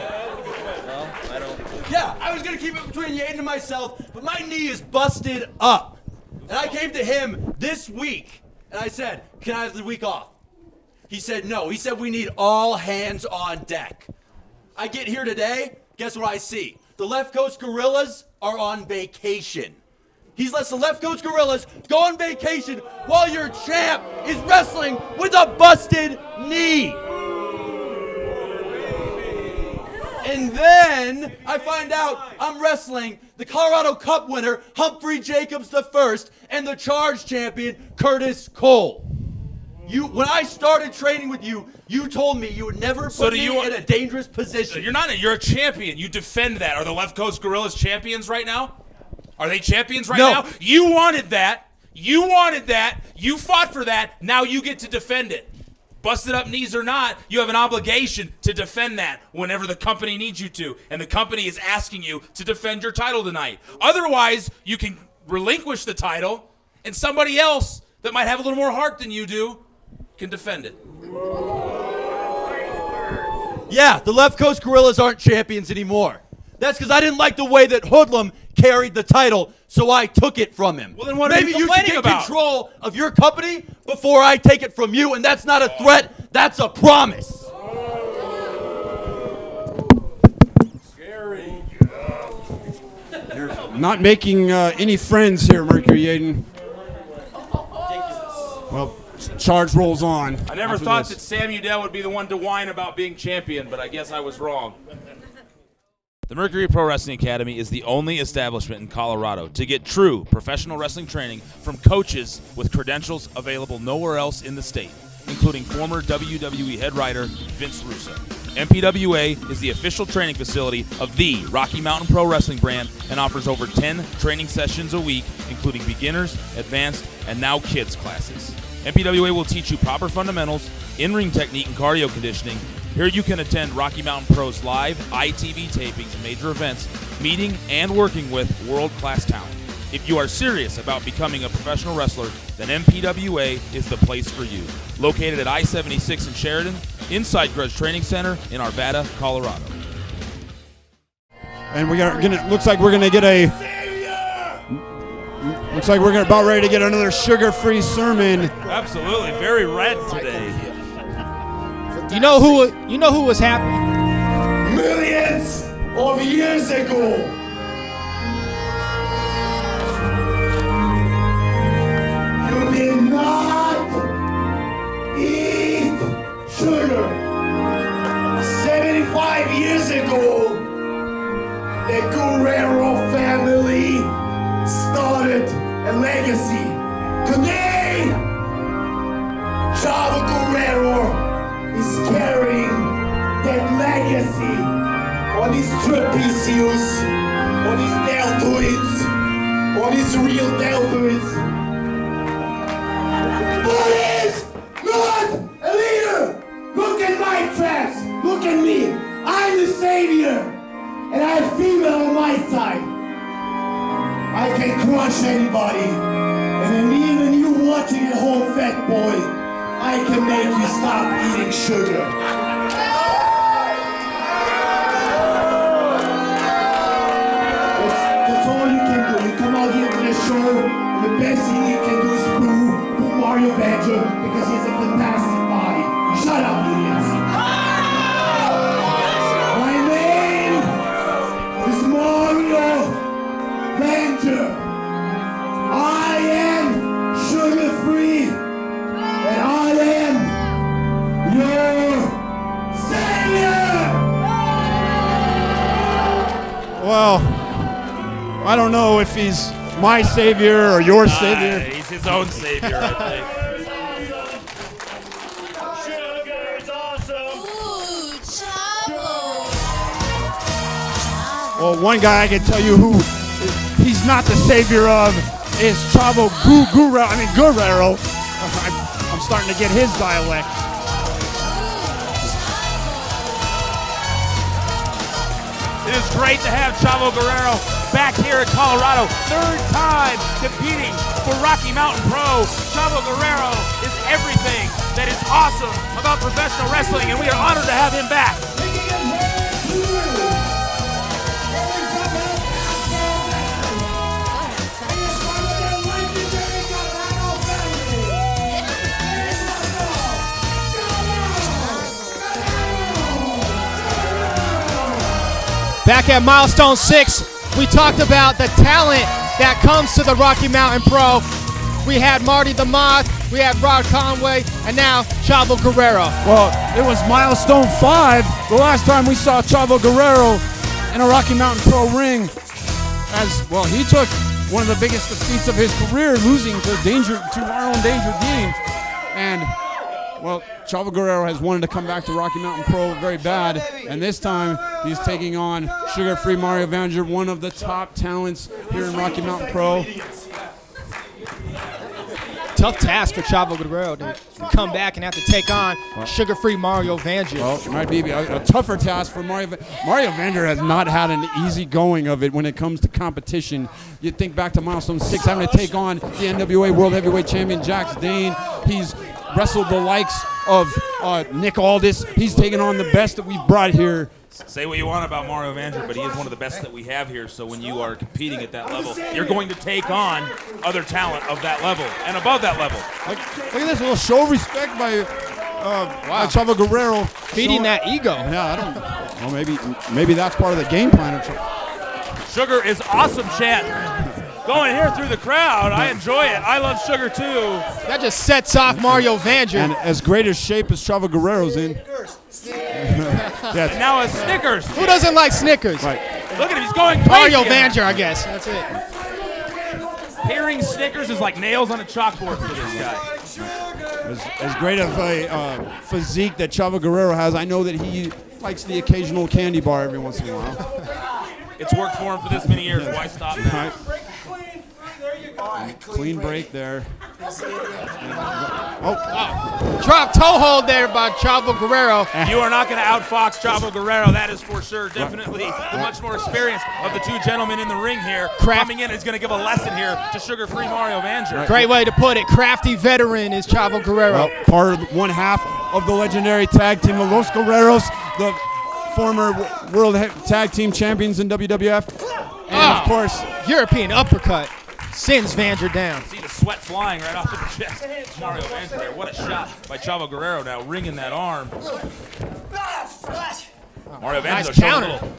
Well, I don't. Yeah, I was gonna keep it between Yaden and myself, but my knee is busted up, and I came to him this week, and I said, "Can I have the week off?" He said no. He said we need all hands on deck. I get here today, guess what I see? The Left Coast Gorillas are on vacation. He's let the Left Coast Gorillas go on vacation while your champ is wrestling with a busted knee. And then I find out I'm wrestling the Colorado Cup winner, Humphrey Jacobs I, and the Charge champion, Curtis Cole. When I started training with you, you told me you would never put me in a dangerous position. You're a champion. You defend that. Are the Left Coast Gorillas champions right now? Are they champions right No. now? You wanted that. You wanted that. You fought for that. Now you get to defend it. Busted up knees or not, you have an obligation to defend that whenever the company needs you to. And the company is asking you to defend your title tonight. Otherwise, you can relinquish the title and somebody else that might have a little more heart than you do can defend it. Yeah, the Left Coast Gorillas aren't champions anymore. That's because I didn't like the way that Hoodlum carried the title, so I took it from him. Well, then what Maybe are you you complaining can get about? control of your company before I take it from you, and that's not a threat, that's a promise. Not making any friends here, Mercury Yaden. Well, Charge rolls on. I never thought that Sam Udell would be the one to whine about being champion, but I guess I was wrong. The Mercury Pro Wrestling Academy is the only establishment in Colorado to get true professional wrestling training from coaches with credentials available nowhere else in the state, including former WWE head writer Vince Russo. MPWA is the official training facility of the Rocky Mountain Pro Wrestling brand and offers over 10 training sessions a week, including beginners, advanced, and now kids classes. MPWA will teach you proper fundamentals, in-ring technique, and cardio conditioning. Here you can attend Rocky Mountain Pro's live ITV tapings and major events, meeting and working with world-class talent. If you are serious about becoming a professional wrestler, then MPWA is the place for you. Located at I-76 in Sheridan, inside Grudge Training Center in Arvada, Colorado. And looks like we're gonna get about ready to get another sugar-free sermon. Absolutely, very red today. You know who was happy? Millions of years ago, you did not eat sugar. 75 years ago, the Guerrero family started a legacy. Today, Chavo Guerrero is carrying that legacy on his trapezius, on his deltoids, on his real deltoids. But he's not a leader! Look at my traps! Look at me! I'm the savior! And I have female on my side. I can crush anybody. And then even you watching at home, fat boy, I can make you stop eating sugar. That's all you can do. You come out here to the show, and the best thing you can do is boo Mario Vanger because he has a fantastic body. Shut up, idiots. My name is Mario Vanger. I am sugar-free. And I am your savior! Well, I don't know if he's my savior or your savior. He's his own savior, I think. Sugar's awesome! Ooh, Chavo! Well, one guy I can tell you who he's not the savior of is Chavo Guerrero. I'm starting to get his dialect. It is great to have Chavo Guerrero back here at Colorado. Third time competing for Rocky Mountain Pro. Chavo Guerrero is everything that is awesome about professional wrestling, and we are honored to have him back. Back at Milestone 6, we talked about the talent that comes to the Rocky Mountain Pro. We had Marty the Moth, we had Rod Conway, and now Chavo Guerrero. Well, it was milestone 5, the last time we saw Chavo Guerrero in a Rocky Mountain Pro ring. As well, he took one of the biggest defeats of his career, losing to Marlon Danger Dean. And, well, Chavo Guerrero has wanted to come back to Rocky Mountain Pro very bad, and this time he's taking on sugar-free Mario Vanger, one of the top talents here in Rocky Mountain Pro. Tough task for Chavo Guerrero to come back and have to take on sugar-free Mario Vanger. Well, it might be a tougher task for Mario. Mario Vanger has not had an easy going of it when it comes to competition. You think back to milestone 6, having to take on the NWA World Heavyweight Champion Jax Dane. He's wrestled the likes of Nick Aldis. He's taken on the best that we've brought here. Say what you want about Mario Vanger, but he is one of the best that we have here. So when you are competing at that level, you're going to take on other talent of that level and above that level. Look at this little show of respect by Chavo Guerrero. Feeding that ego. Yeah, I don't. Well, maybe that's part of the game plan. Sugar is awesome, chat. Going here through the crowd, I enjoy it. I love Sugar too. That just sets off Mario Vanger. And as great a shape as Chavo Guerrero's in. Now a Snickers. Who doesn't like Snickers? Right. Look at him, he's going crazy. Mario Vanger, I guess. That's it. Pairing Snickers is like nails on a chalkboard for this guy. As great of a physique that Chavo Guerrero has, I know that he likes the occasional candy bar every once in a while. It's worked for him for this many years. Why stop now? Right. Clean break there. Drop toe hold there by Chavo Guerrero. You are not going to outfox Chavo Guerrero, that is for sure. Definitely the much more experience of the two gentlemen in the ring here. Coming in is going to give a lesson here to sugar-free Mario Vanger. Great way to put it. Crafty veteran is Chavo Guerrero. Well, part of one half of the legendary tag team of Los Guerreros, the former World Tag Team Champions in WWF. And of course, European uppercut sends Vanger down. See the sweat flying right off the chest. Mario Vanger there. What a shot by Chavo Guerrero now, ringing that arm. Mario Vanger Nice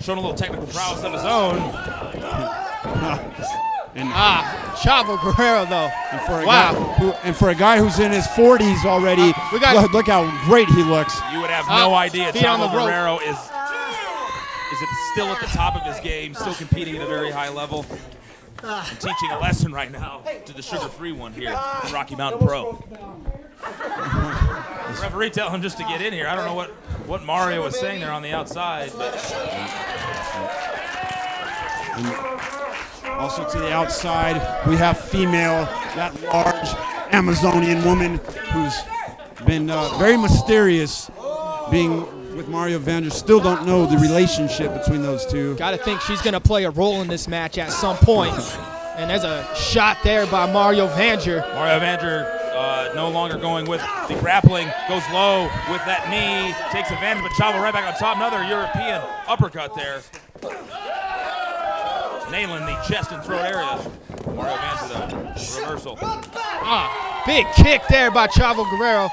showing a little technical prowess of his own. Chavo Guerrero though. And for a guy who's in his 40s already, look how great he looks. You would have no idea Chavo Guerrero is still at the top of his game, still competing at a very high level. And teaching a lesson right now to the sugar-free one here in Rocky Mountain Pro. The referee telling him just to get in here. I don't know what Mario was saying there on the outside. But. Also to the outside, we have female, that large Amazonian woman who's been very mysterious, being with Mario Vanger. Still don't know the relationship between those two. Gotta think she's gonna play a role in this match at some point. And there's a shot there by Mario Vanger. Mario Vanger no longer going with the grappling, goes low with that knee, takes advantage, but Chavo right back on top. Another European uppercut there. Nailing the chest and throat area. Mario Vanger the reversal. Big kick there by Chavo Guerrero.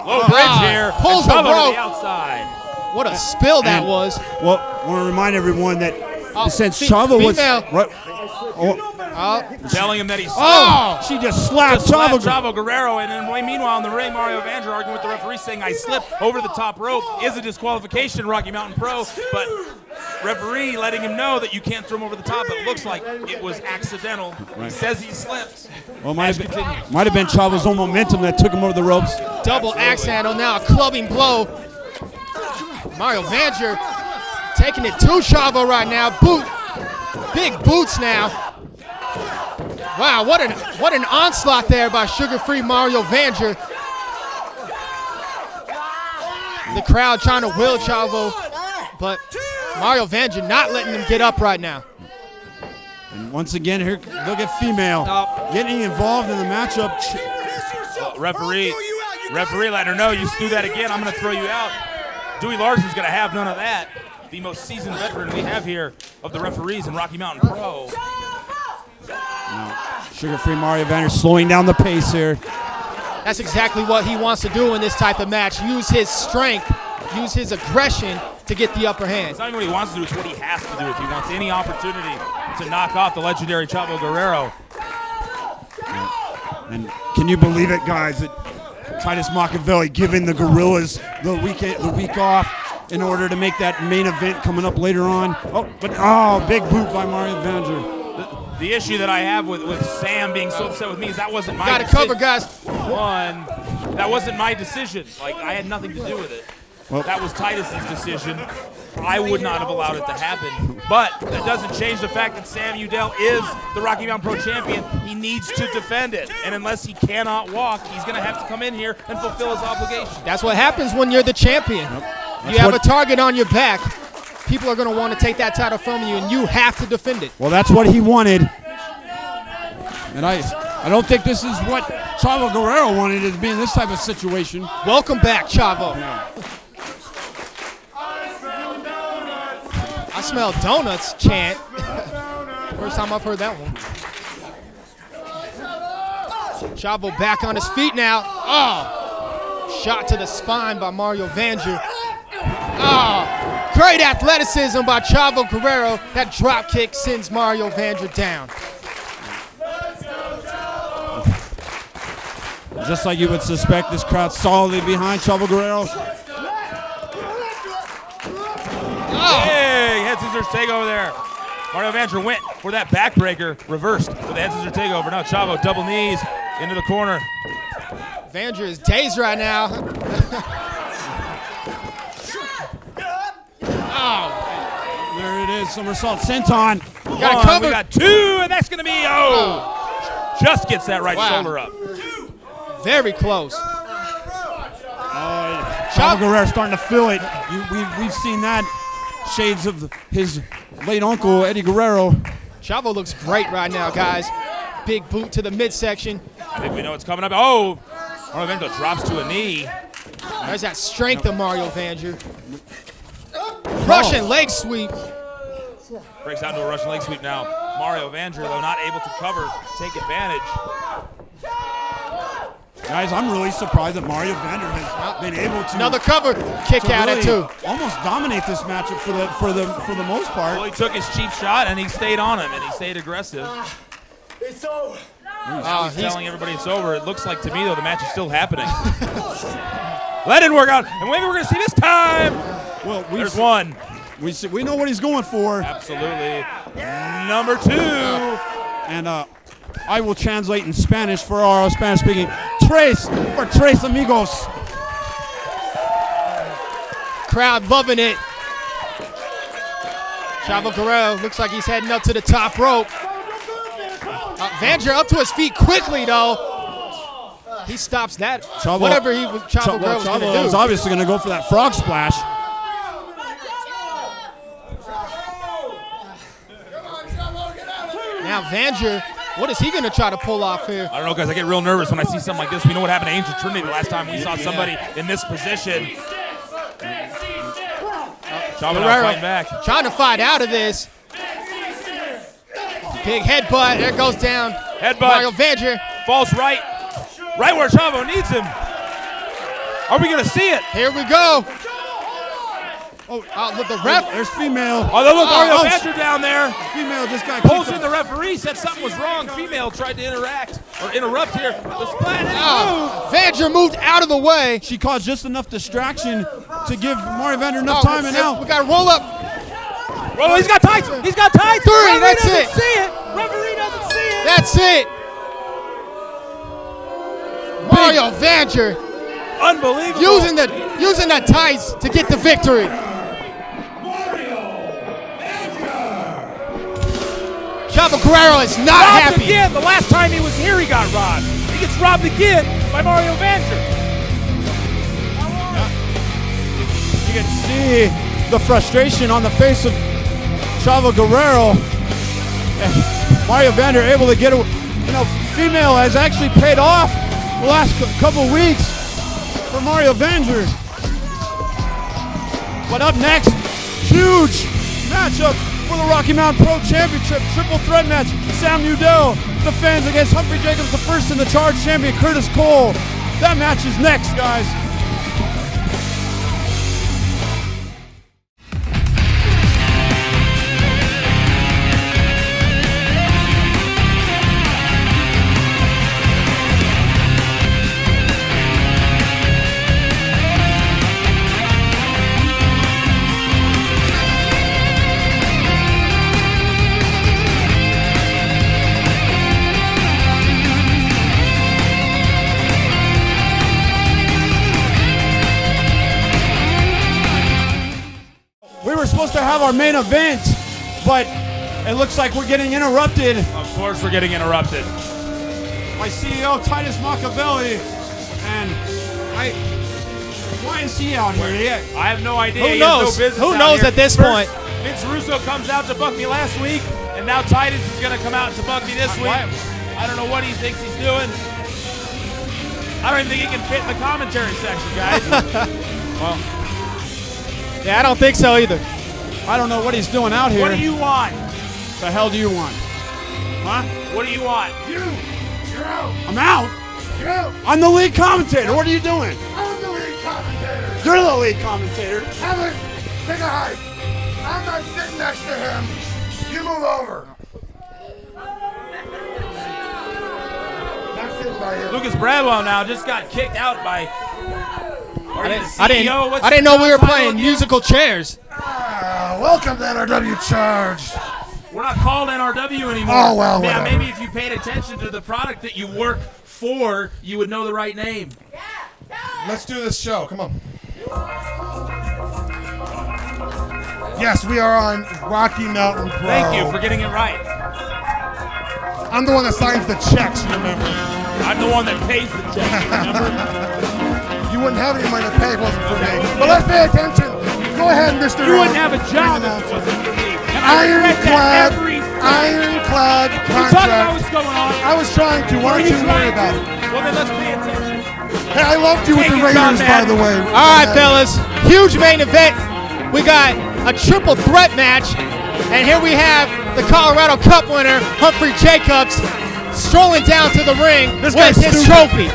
Low bridge here. Pulls the rope. To the outside. What a spill that was. Well, I want to remind everyone that since Chavo was telling him that he's she just slapped Chavo Guerrero, and then meanwhile in the ring, Mario Vanger arguing with the referee saying I slipped over the top rope is a disqualification, Rocky Mountain Pro, but referee letting him know that you can't throw him over the top. It looks like it was accidental. Right. He says he slipped. Well, might have been Chavo's own momentum that took him over the ropes. Double axe handle now, a clubbing blow. Mario Vanger taking it to Chavo right now. Big boots now. Wow, what an onslaught there by sugar-free Mario Vanger. The crowd trying to will Chavo, but Mario Vanger not letting him get up right now. And once again, here, look at female getting involved in the matchup. Referee letting her know, you do that again, I'm going to throw you out. Dewey Larson's going to have none of that. The most seasoned veteran we have here of the referees in Rocky Mountain Pro. Sugar-free Mario Vanger slowing down the pace here. That's exactly what he wants to do in this type of match. Use his strength use his aggression to get the upper hand. It's not even what he wants to do, it's what he has to do if he wants any opportunity to knock off the legendary Chavo Guerrero. And can you believe it, guys, that Titus Machiavelli giving the Gorillas the week off in order to make that main event coming up later on. Big boot by Mario Vanger. The issue that I have with Sam being so upset with me is that wasn't my decision. Gotta cover, guys. One, that wasn't my decision. Like, I had nothing to do with it. Well, that was Titus's decision. I would not have allowed it to happen. But that doesn't change the fact that Sam Udell is the Rocky Mountain Pro Champion. He needs to defend it. And unless he cannot walk, he's going to have to come in here and fulfill his obligation. That's what happens when you're the champion. You have a target on your back. People are going to want to take that title from you, and you have to defend it. Well, that's what he wanted. And I don't think this is what Chavo Guerrero wanted it to be in this type of situation. Welcome back, Chavo. Yeah. I smell donuts chant. First time I've heard that one. Chavo back on his feet now. Oh, shot to the spine by Mario Vanger. Oh, great athleticism by Chavo Guerrero. That drop kick sends Mario Vanger down. Just like you would suspect, this crowd solidly behind Chavo Guerrero. Hey, head scissors takeover there. Mario Vanger went for that backbreaker, reversed with the head scissors takeover. Now Chavo double knees into the corner. Vanger is dazed right now. Oh, there it is, somersault senton. Got it covered. We got two, and that's gonna be just gets that right shoulder up. Very close. Chavo Guerrero starting to feel it. We've seen that. Shades of his late uncle, Eddie Guerrero. Chavo looks great right now, guys. Big boot to the midsection. I think we know what's coming up. Oh, Mario Vanger drops to a knee. There's that strength of Mario Vanger. Russian leg sweep. Breaks out into a Russian leg sweep now. Mario Vanger, though, not able to cover, take advantage. Guys, I'm really surprised that Mario Vanger has been able to another cover kick out really at two. Almost dominate this matchup for the most part. Well, he took his cheap shot and he stayed on him and he stayed aggressive. It's over. He's telling everybody it's over. It looks like to me though the match is still happening. That didn't work out, and maybe we're gonna see this time. Well, there's one. We know what he's going for. Absolutely. Number two. And I will translate in Spanish for our Spanish-speaking. Tres amigos. Crowd loving it. Chavo Guerrero looks like he's heading up to the top rope. Vanger up to his feet quickly, though. He stops that. Chavo Guerrero was going to do. Was obviously going to go for that frog splash. Now Vanger, what is he going to try to pull off here? I don't know, guys. I get real nervous when I see something like this. We know what happened to Angel Trinity the last time we saw somebody in this position. Chavo now fighting back. Trying to fight out of this. Big headbutt. There goes down. Headbutt. Mario Vanger. Falls right where Chavo needs him. Are we going to see it? Here we go. Look, the ref. There's female. Oh, look, Mario Vanger down there. Female just got pulls in the referee, said something was wrong. Female tried to interrupt here. The splat Vanger moved out of the way. She caused just enough distraction to give Mario Vanger enough time, and now we got to roll up. Roll, he's got tights. He's got tights. Three, that's it. See it. Referee doesn't see it. That's it. Mario Vanger. Unbelievable. Using the tights to get the victory. Chavo Guerrero is not happy. Again. The last time he was here, he got robbed. He gets robbed again by Mario Vanger. You can see the frustration on the face of Chavo Guerrero. And Mario Vanger able to get, female has actually paid off the last couple weeks for Mario Vanger. But up next, huge matchup for the Rocky Mountain Pro Championship. Triple threat match. Sam Udell defends against Humphrey Jacobs, the first in the charge champion, Curtis Cole. That match is next, guys. have our main event, but it looks like we're getting interrupted. Of course we're getting interrupted. My CEO, Titus Machiavelli, and why is he out here? I have no idea. Who He knows? has no business Who out knows here. at this First, point? Vince Russo comes out to bug me last week, and now Titus is going to come out to bug me this week. I don't know what he thinks he's doing. I don't even think he can fit in the commentary section, guys. Well, yeah, I don't think so either. I don't know what he's doing out here. What do you want? The hell do you want? Huh? What do you want? You're out. I'm out? You're out. I'm the lead commentator. What are you doing? I'm the lead commentator. You're the lead commentator. Evan, take a hike. I'm not sitting next to him. You move over. Not sitting by him. Lucas Bradwell now just got kicked out by. I didn't know we were playing musical chairs. Welcome to NRW Charged. We're not called NRW anymore. Oh, well, yeah, whatever. maybe if you paid attention to the product that you work for, you would know the right name. Let's do this show. Come on. Yes, we are on Rocky Mountain Pro. Thank you for getting it right. I'm the one that signs the checks, remember? I'm the one that pays the check, remember? You wouldn't have any money to pay if it wasn't for me. But let's pay attention. Go ahead, Mr. You wouldn't have a job if it wasn't for me. Ironclad You talk about what's going on. I was trying to. Why don't you worry about it? Well, then let's pay attention. Hey, I loved you with the Raiders, by the way. All right, fellas. Huge main event. We got a triple threat match. And here we have the Colorado Cup winner, Humphrey Jacobs, strolling down to the ring with his trophy.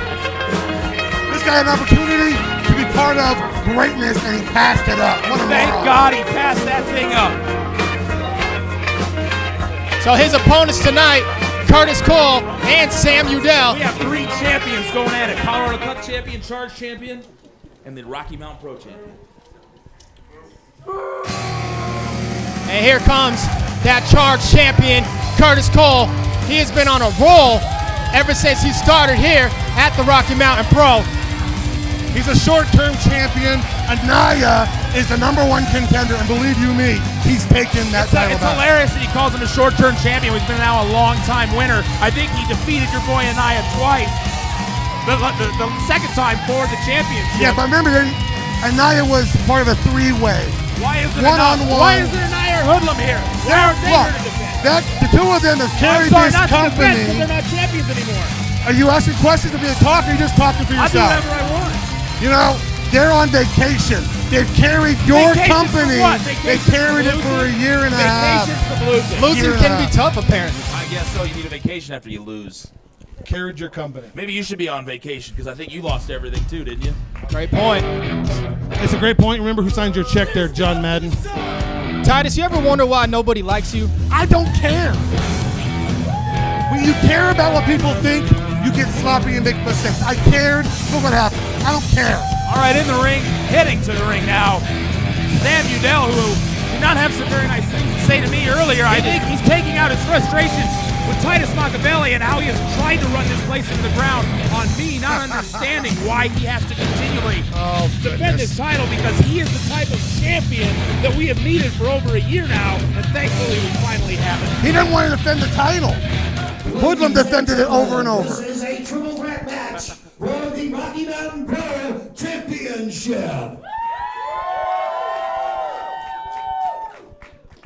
This guy had an opportunity to be part of greatness, and he passed it up. What a Thank moron. God he passed that thing up. So his opponents tonight, Curtis Cole and Sam Udell. We have 3 champions going at it. Colorado Cup champion, Charge champion, and the Rocky Mountain Pro champion. And here comes that Charge champion, Curtis Cole. He has been on a roll ever since he started here at the Rocky Mountain Pro. He's a short-term champion. Anaya is the #1 contender, and believe you me, he's taken that title It's back. hilarious that he calls him a short-term champion. He's been now a long-time winner. I think he defeated your boy Anaya twice. The second time for the championship. Yeah, but remember, Anaya was part of a 3-way. Why is it One-on-one. Why is it Anaya or Hoodlum here? Why aren't they here to defend? The two of them have carried I'm sorry, this not to defend, company. because they're not champions anymore. Are you asking questions to be a talker, or are you just talking for I'll do yourself? whatever I want. You know, they're on vacation. They've carried your Vacation company. for what? They Vacation carried it for a year and a half. Vacations for losing. Losing can be tough, apparently. I guess so. You need a vacation after you lose. Carried your company. Maybe you should be on vacation, because I think you lost everything too, didn't you? Great point. It's a great point. Remember who signed your check there, John Madden? Titus, you ever wonder why nobody likes you? I don't care. When you care about what people think, you get sloppy and make mistakes. I cared. Look what happened. I don't care. All right, in the ring, heading to the ring now. Sam Udell, who did not have some very nice things to say to me earlier. I think he's taking out his frustrations with Titus Machiavelli and how he has tried to run this place into the ground on me, not understanding why he has to continually defend his title, because he is the type of champion that we have needed for over a year now, and thankfully we finally have it. He didn't want to defend the title. Hoodlum defended it over and over. This is a triple threat match for the Rocky Mountain Pro Championship.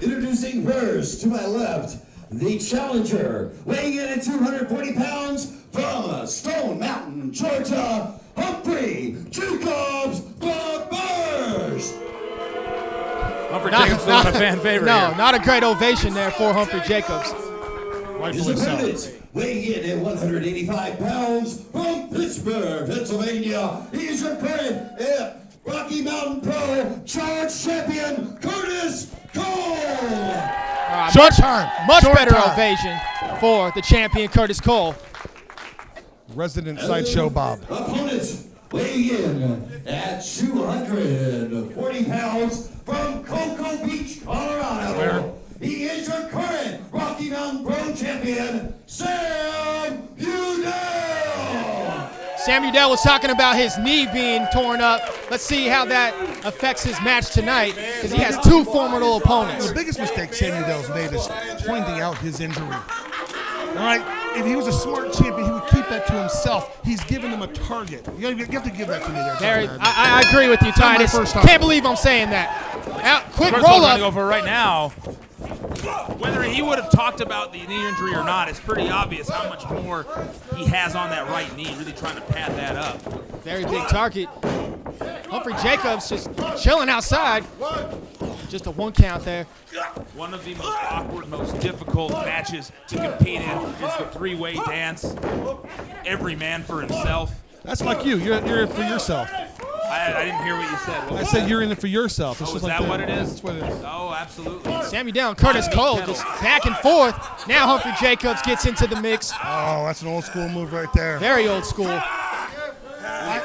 Introducing first, to my left, the challenger, weighing in at 240 pounds from Stone Mountain, Georgia, Humphrey Jacobs the First. Humphrey Jacobs not a fan favorite. No, here. not a great ovation there for Humphrey Jacobs. His opponent, weighing in at 185 pounds from Pittsburgh, Pennsylvania, he is your current Rocky Mountain Pro Charge Champion, Curtis Cole. Short time. Much Short better time. ovation for the champion, Curtis Cole. Resident Sideshow Bob. Opponent, weighing in at 240 pounds from Cocoa Beach, Colorado. He is your current Rocky Mountain Pro Champion, Sam Udell. Sam Sam Udell was talking about his knee being torn up. Let's see how that affects his match tonight, because he has two formidable opponents. The biggest mistake Sam Udell's made is pointing out his injury. All right, if he was a smart champion, he would keep that to himself. He's giving him a target. You have to give that to me there. I agree with you, Titus. Can't believe I'm saying that. Quick roll up. Over right now. Whether he would have talked about the knee injury or not, it's pretty obvious how much more he has on that right knee, really trying to pad that up. Very big target. Humphrey Jacobs just chilling outside. Just a 1 count there. One of the most awkward, most difficult matches to compete in is the three-way dance. Every man for himself. That's like you. You're in for yourself. I didn't hear what you said. I said you're in it for yourself. Is that what it is? That's what it is. Oh, absolutely. Sammy down, Curtis Cole just back and forth. Now Humphrey Jacobs gets into the mix. Oh, that's an old school move right there. Very old school. I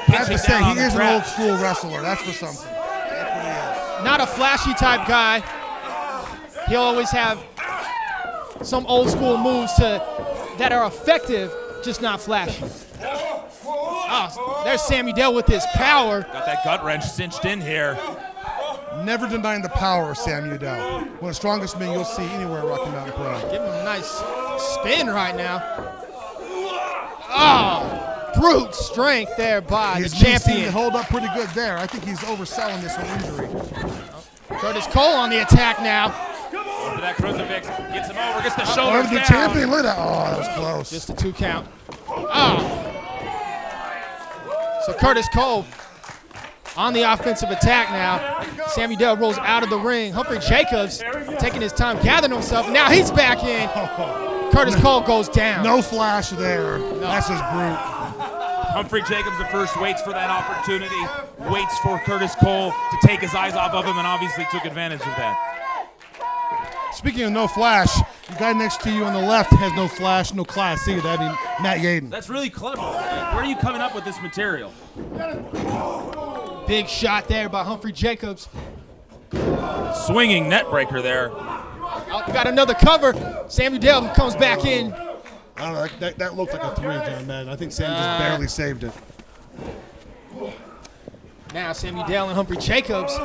have to say, he is an old school wrestler. That's for something. That's what he is. Not a flashy type guy. He'll always have some old school moves that are effective, just not flashy. Oh, there's Sam Udell with his power. Got that gut wrench cinched in here. Never denying the power of Sam Udell. One of the strongest men you'll see anywhere at Rocky Mountain Pro. Give him a nice spin right now. Oh, brute strength there by the champion. He hold up pretty good there. I think he's overselling this whole injury. Curtis Cole on the attack now. Over that crucifix, gets him over, gets the shoulders the down. champion, look at that. Oh, that was close. Just a 2 count. Oh. So Curtis Cole on the offensive attack now. Sam Udell rolls out of the ring. Humphrey Jacobs taking his time, gathering himself. Now he's back in. Curtis Cole goes down. No flash there. No. That's just brute. Humphrey Jacobs at first waits for that opportunity, waits for Curtis Cole to take his eyes off of him, and obviously took advantage of that. Speaking of no flash, the guy next to you on the left has no flash, no class either. That'd be Matt Yaden. That's really clever. Where are you coming up with this material? Big shot there by Humphrey Jacobs. Swinging net breaker there. Oh, got another cover. Sam Udell comes back in. I don't know, that looked like a 3, John Madden. I think Sam just barely saved it. Now Sam Udell and Humphrey Jacobs.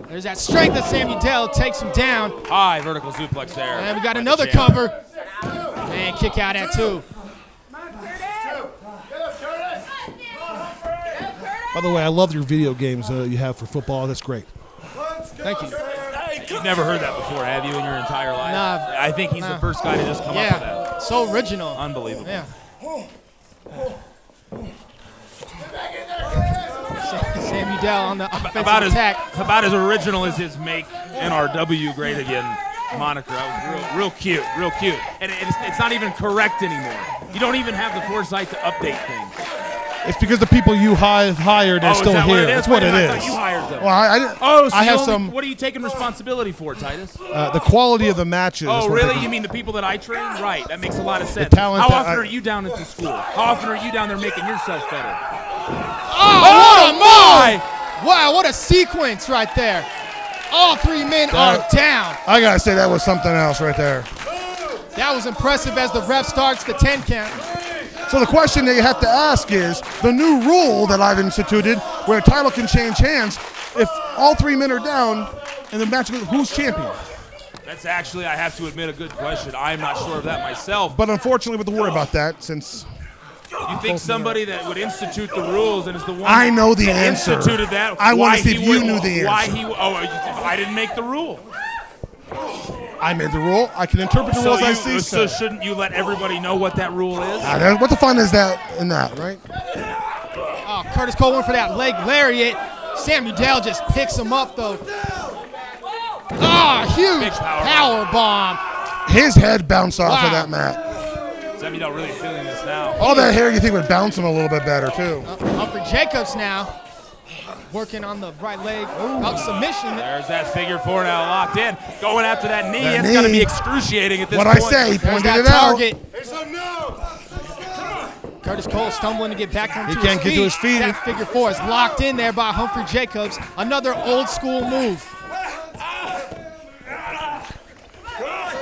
There's that strength that Sam Udell takes him down. High vertical suplex there. And we got another cover. And kick out at 2. By the way, I love your video games you have for football. That's great. Thank you. You've never heard that before, have you, in your entire life? Nah. I think he's the first guy to just come up with that. So original. Unbelievable. Yeah. Sam Udell on the offensive attack. About as original as his make NRW Great Again moniker. That was real cute, real cute. And it's not even correct anymore. You don't even have the foresight to update things. It's because the people you have hired are still here. That's what it is. I thought you hired them. Well, I have some. What are you taking responsibility for, Titus? The quality of the matches. Oh, really? You mean the people that I train? Right. That makes a lot of sense. The talent. How often are you down at the school? How often are you down there making yourself better? Oh, what a move! Wow, what a sequence right there. All 3 men are down. I gotta say that was something else right there. That was impressive as the ref starts the 10 count. So the question that you have to ask is, the new rule that I've instituted where a title can change hands, if all 3 men are down and the match goes, who's champion? That's actually, I have to admit, a good question. I'm not sure of that myself. But unfortunately, we have to worry about that since... You think somebody that would institute the rules and is the one I know the that answer. instituted that? I want to see if you knew the answer. I didn't make the rule. I made the rule. I can interpret the rules I see. So shouldn't you let everybody know what that rule is? What the fun is that in that, right? Oh, Curtis Cole went for that leg lariat. Sam Udell just picks him up, though. Oh, huge power bomb. His head bounced off of that mat. Sam Udell really feeling this now. All that hair you think would bounce him a little bit better, too. Humphrey Jacobs now. Working on the right leg, out submission. There's that figure 4 now locked in. Going after that knee. It's got to be excruciating at this point. What I say, he pointed it out. Curtis Cole stumbling to get back onto his feet. He can't get to his feet. That figure 4 is locked in there by Humphrey Jacobs. Another old school move.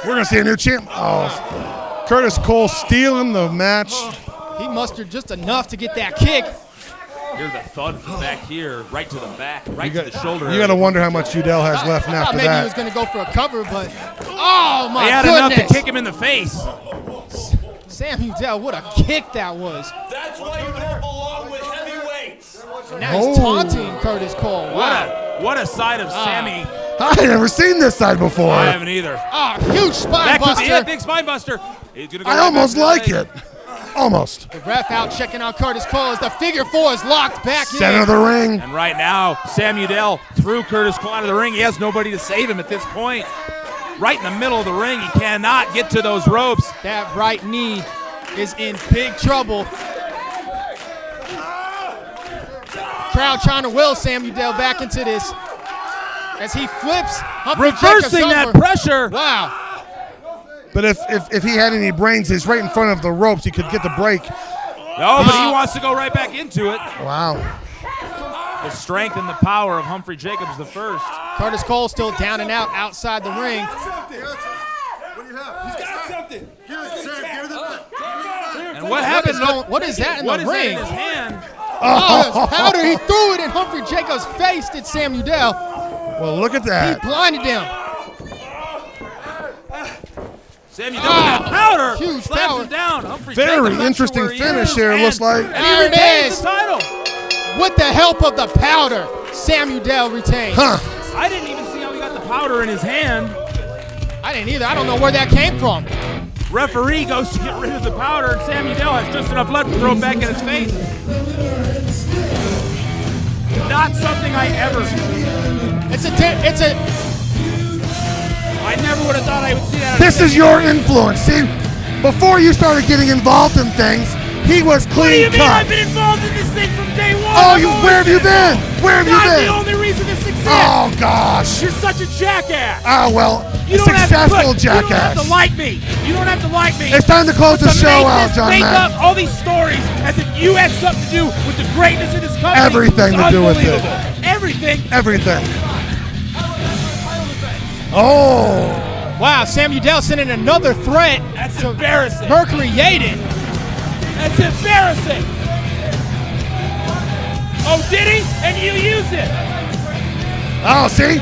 We're going to see a new champ. Oh, Curtis Cole stealing the match. He mustered just enough to get that kick. Here's a thud from back here, right to the back, right to the shoulder. You got to wonder how much Udell has left I after thought maybe that. he was going to go for a cover, but oh my He had goodness. enough to kick him in the face. Sam Udell, what a kick that was. That's why you don't belong with heavyweights. Now he's taunting Curtis Cole. Wow. What a side of Sammy. I ain't never seen this side before. I haven't either. Huge spine buster. Yeah, big spine buster. He's gonna go I right almost back like to the it. Almost. The ref out checking out Curtis Cole as the figure four is locked back in. Center of the ring. And right now, Sam Udell threw Curtis Cole out of the ring. He has nobody to save him at this point. Right in the middle of the ring. He cannot get to those ropes. That right knee is in big trouble. Crowd trying to will Sam Udell back into this as he flips. Reversing that pressure. Wow. But if he had any brains, he's right in front of the ropes. He could get the break. No, but he wants to go right back into it. Wow. The strength and the power of Humphrey Jacobs the first. Curtis Cole still down and out outside the ring. And what happened? What is that in the ring? What is that in his hand? Oh, it's powder. He threw it in Humphrey Jacobs' face, did Sam Udell. Well, look at that. He blinded him. Sam Udell with that powder. Huge slaps power. him down. Humphrey Very Jacobs, interesting not sure where he finish is. here, And- looks like. And he There it retains is. the title. With the help of the powder, Sam Udell retains. Huh. I didn't even see how he got the powder in his hand. I didn't either. I don't know where that came from. Referee goes to get rid of the powder, and Sam Udell has just enough left to throw it back in his face. Not something I ever. I never would have thought I would see that. This is your influence. See, before you started getting involved in things, he was What do you clean mean? cut. I've been involved in this thing from day one. Oh, where have you been? Where have you Not been? the only reason this exists. Oh, gosh. You're such a jackass. Oh, well, You don't have to, successful look, jackass. You don't have to like me. You don't have to like me. It's time to close the But show make out, this, John Make Madden. up all these stories as if you had something to do with the greatness of this company. Everything is to do with it. unbelievable. Everything. Everything. Oh. Wow, Sam Udell sending another threat. That's embarrassing. Mercury Yaden. That's embarrassing. Oh, did he? And you used it. Oh, see?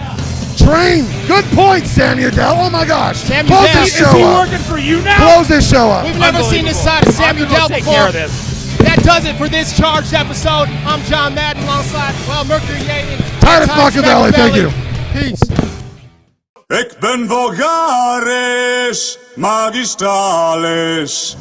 Train. Good point, Sam Udell. Oh, my gosh. Sam Close Udell. this Is show he up. working for you now? Close this show up. We've never seen this side of Sam I'm gonna Udell take before. care of this. That does it for this Charged episode. I'm John Madden alongside, Mercury Yaden. Titus Machiavelli, thank you. Peace. Ik ben vulgaris, magistralis.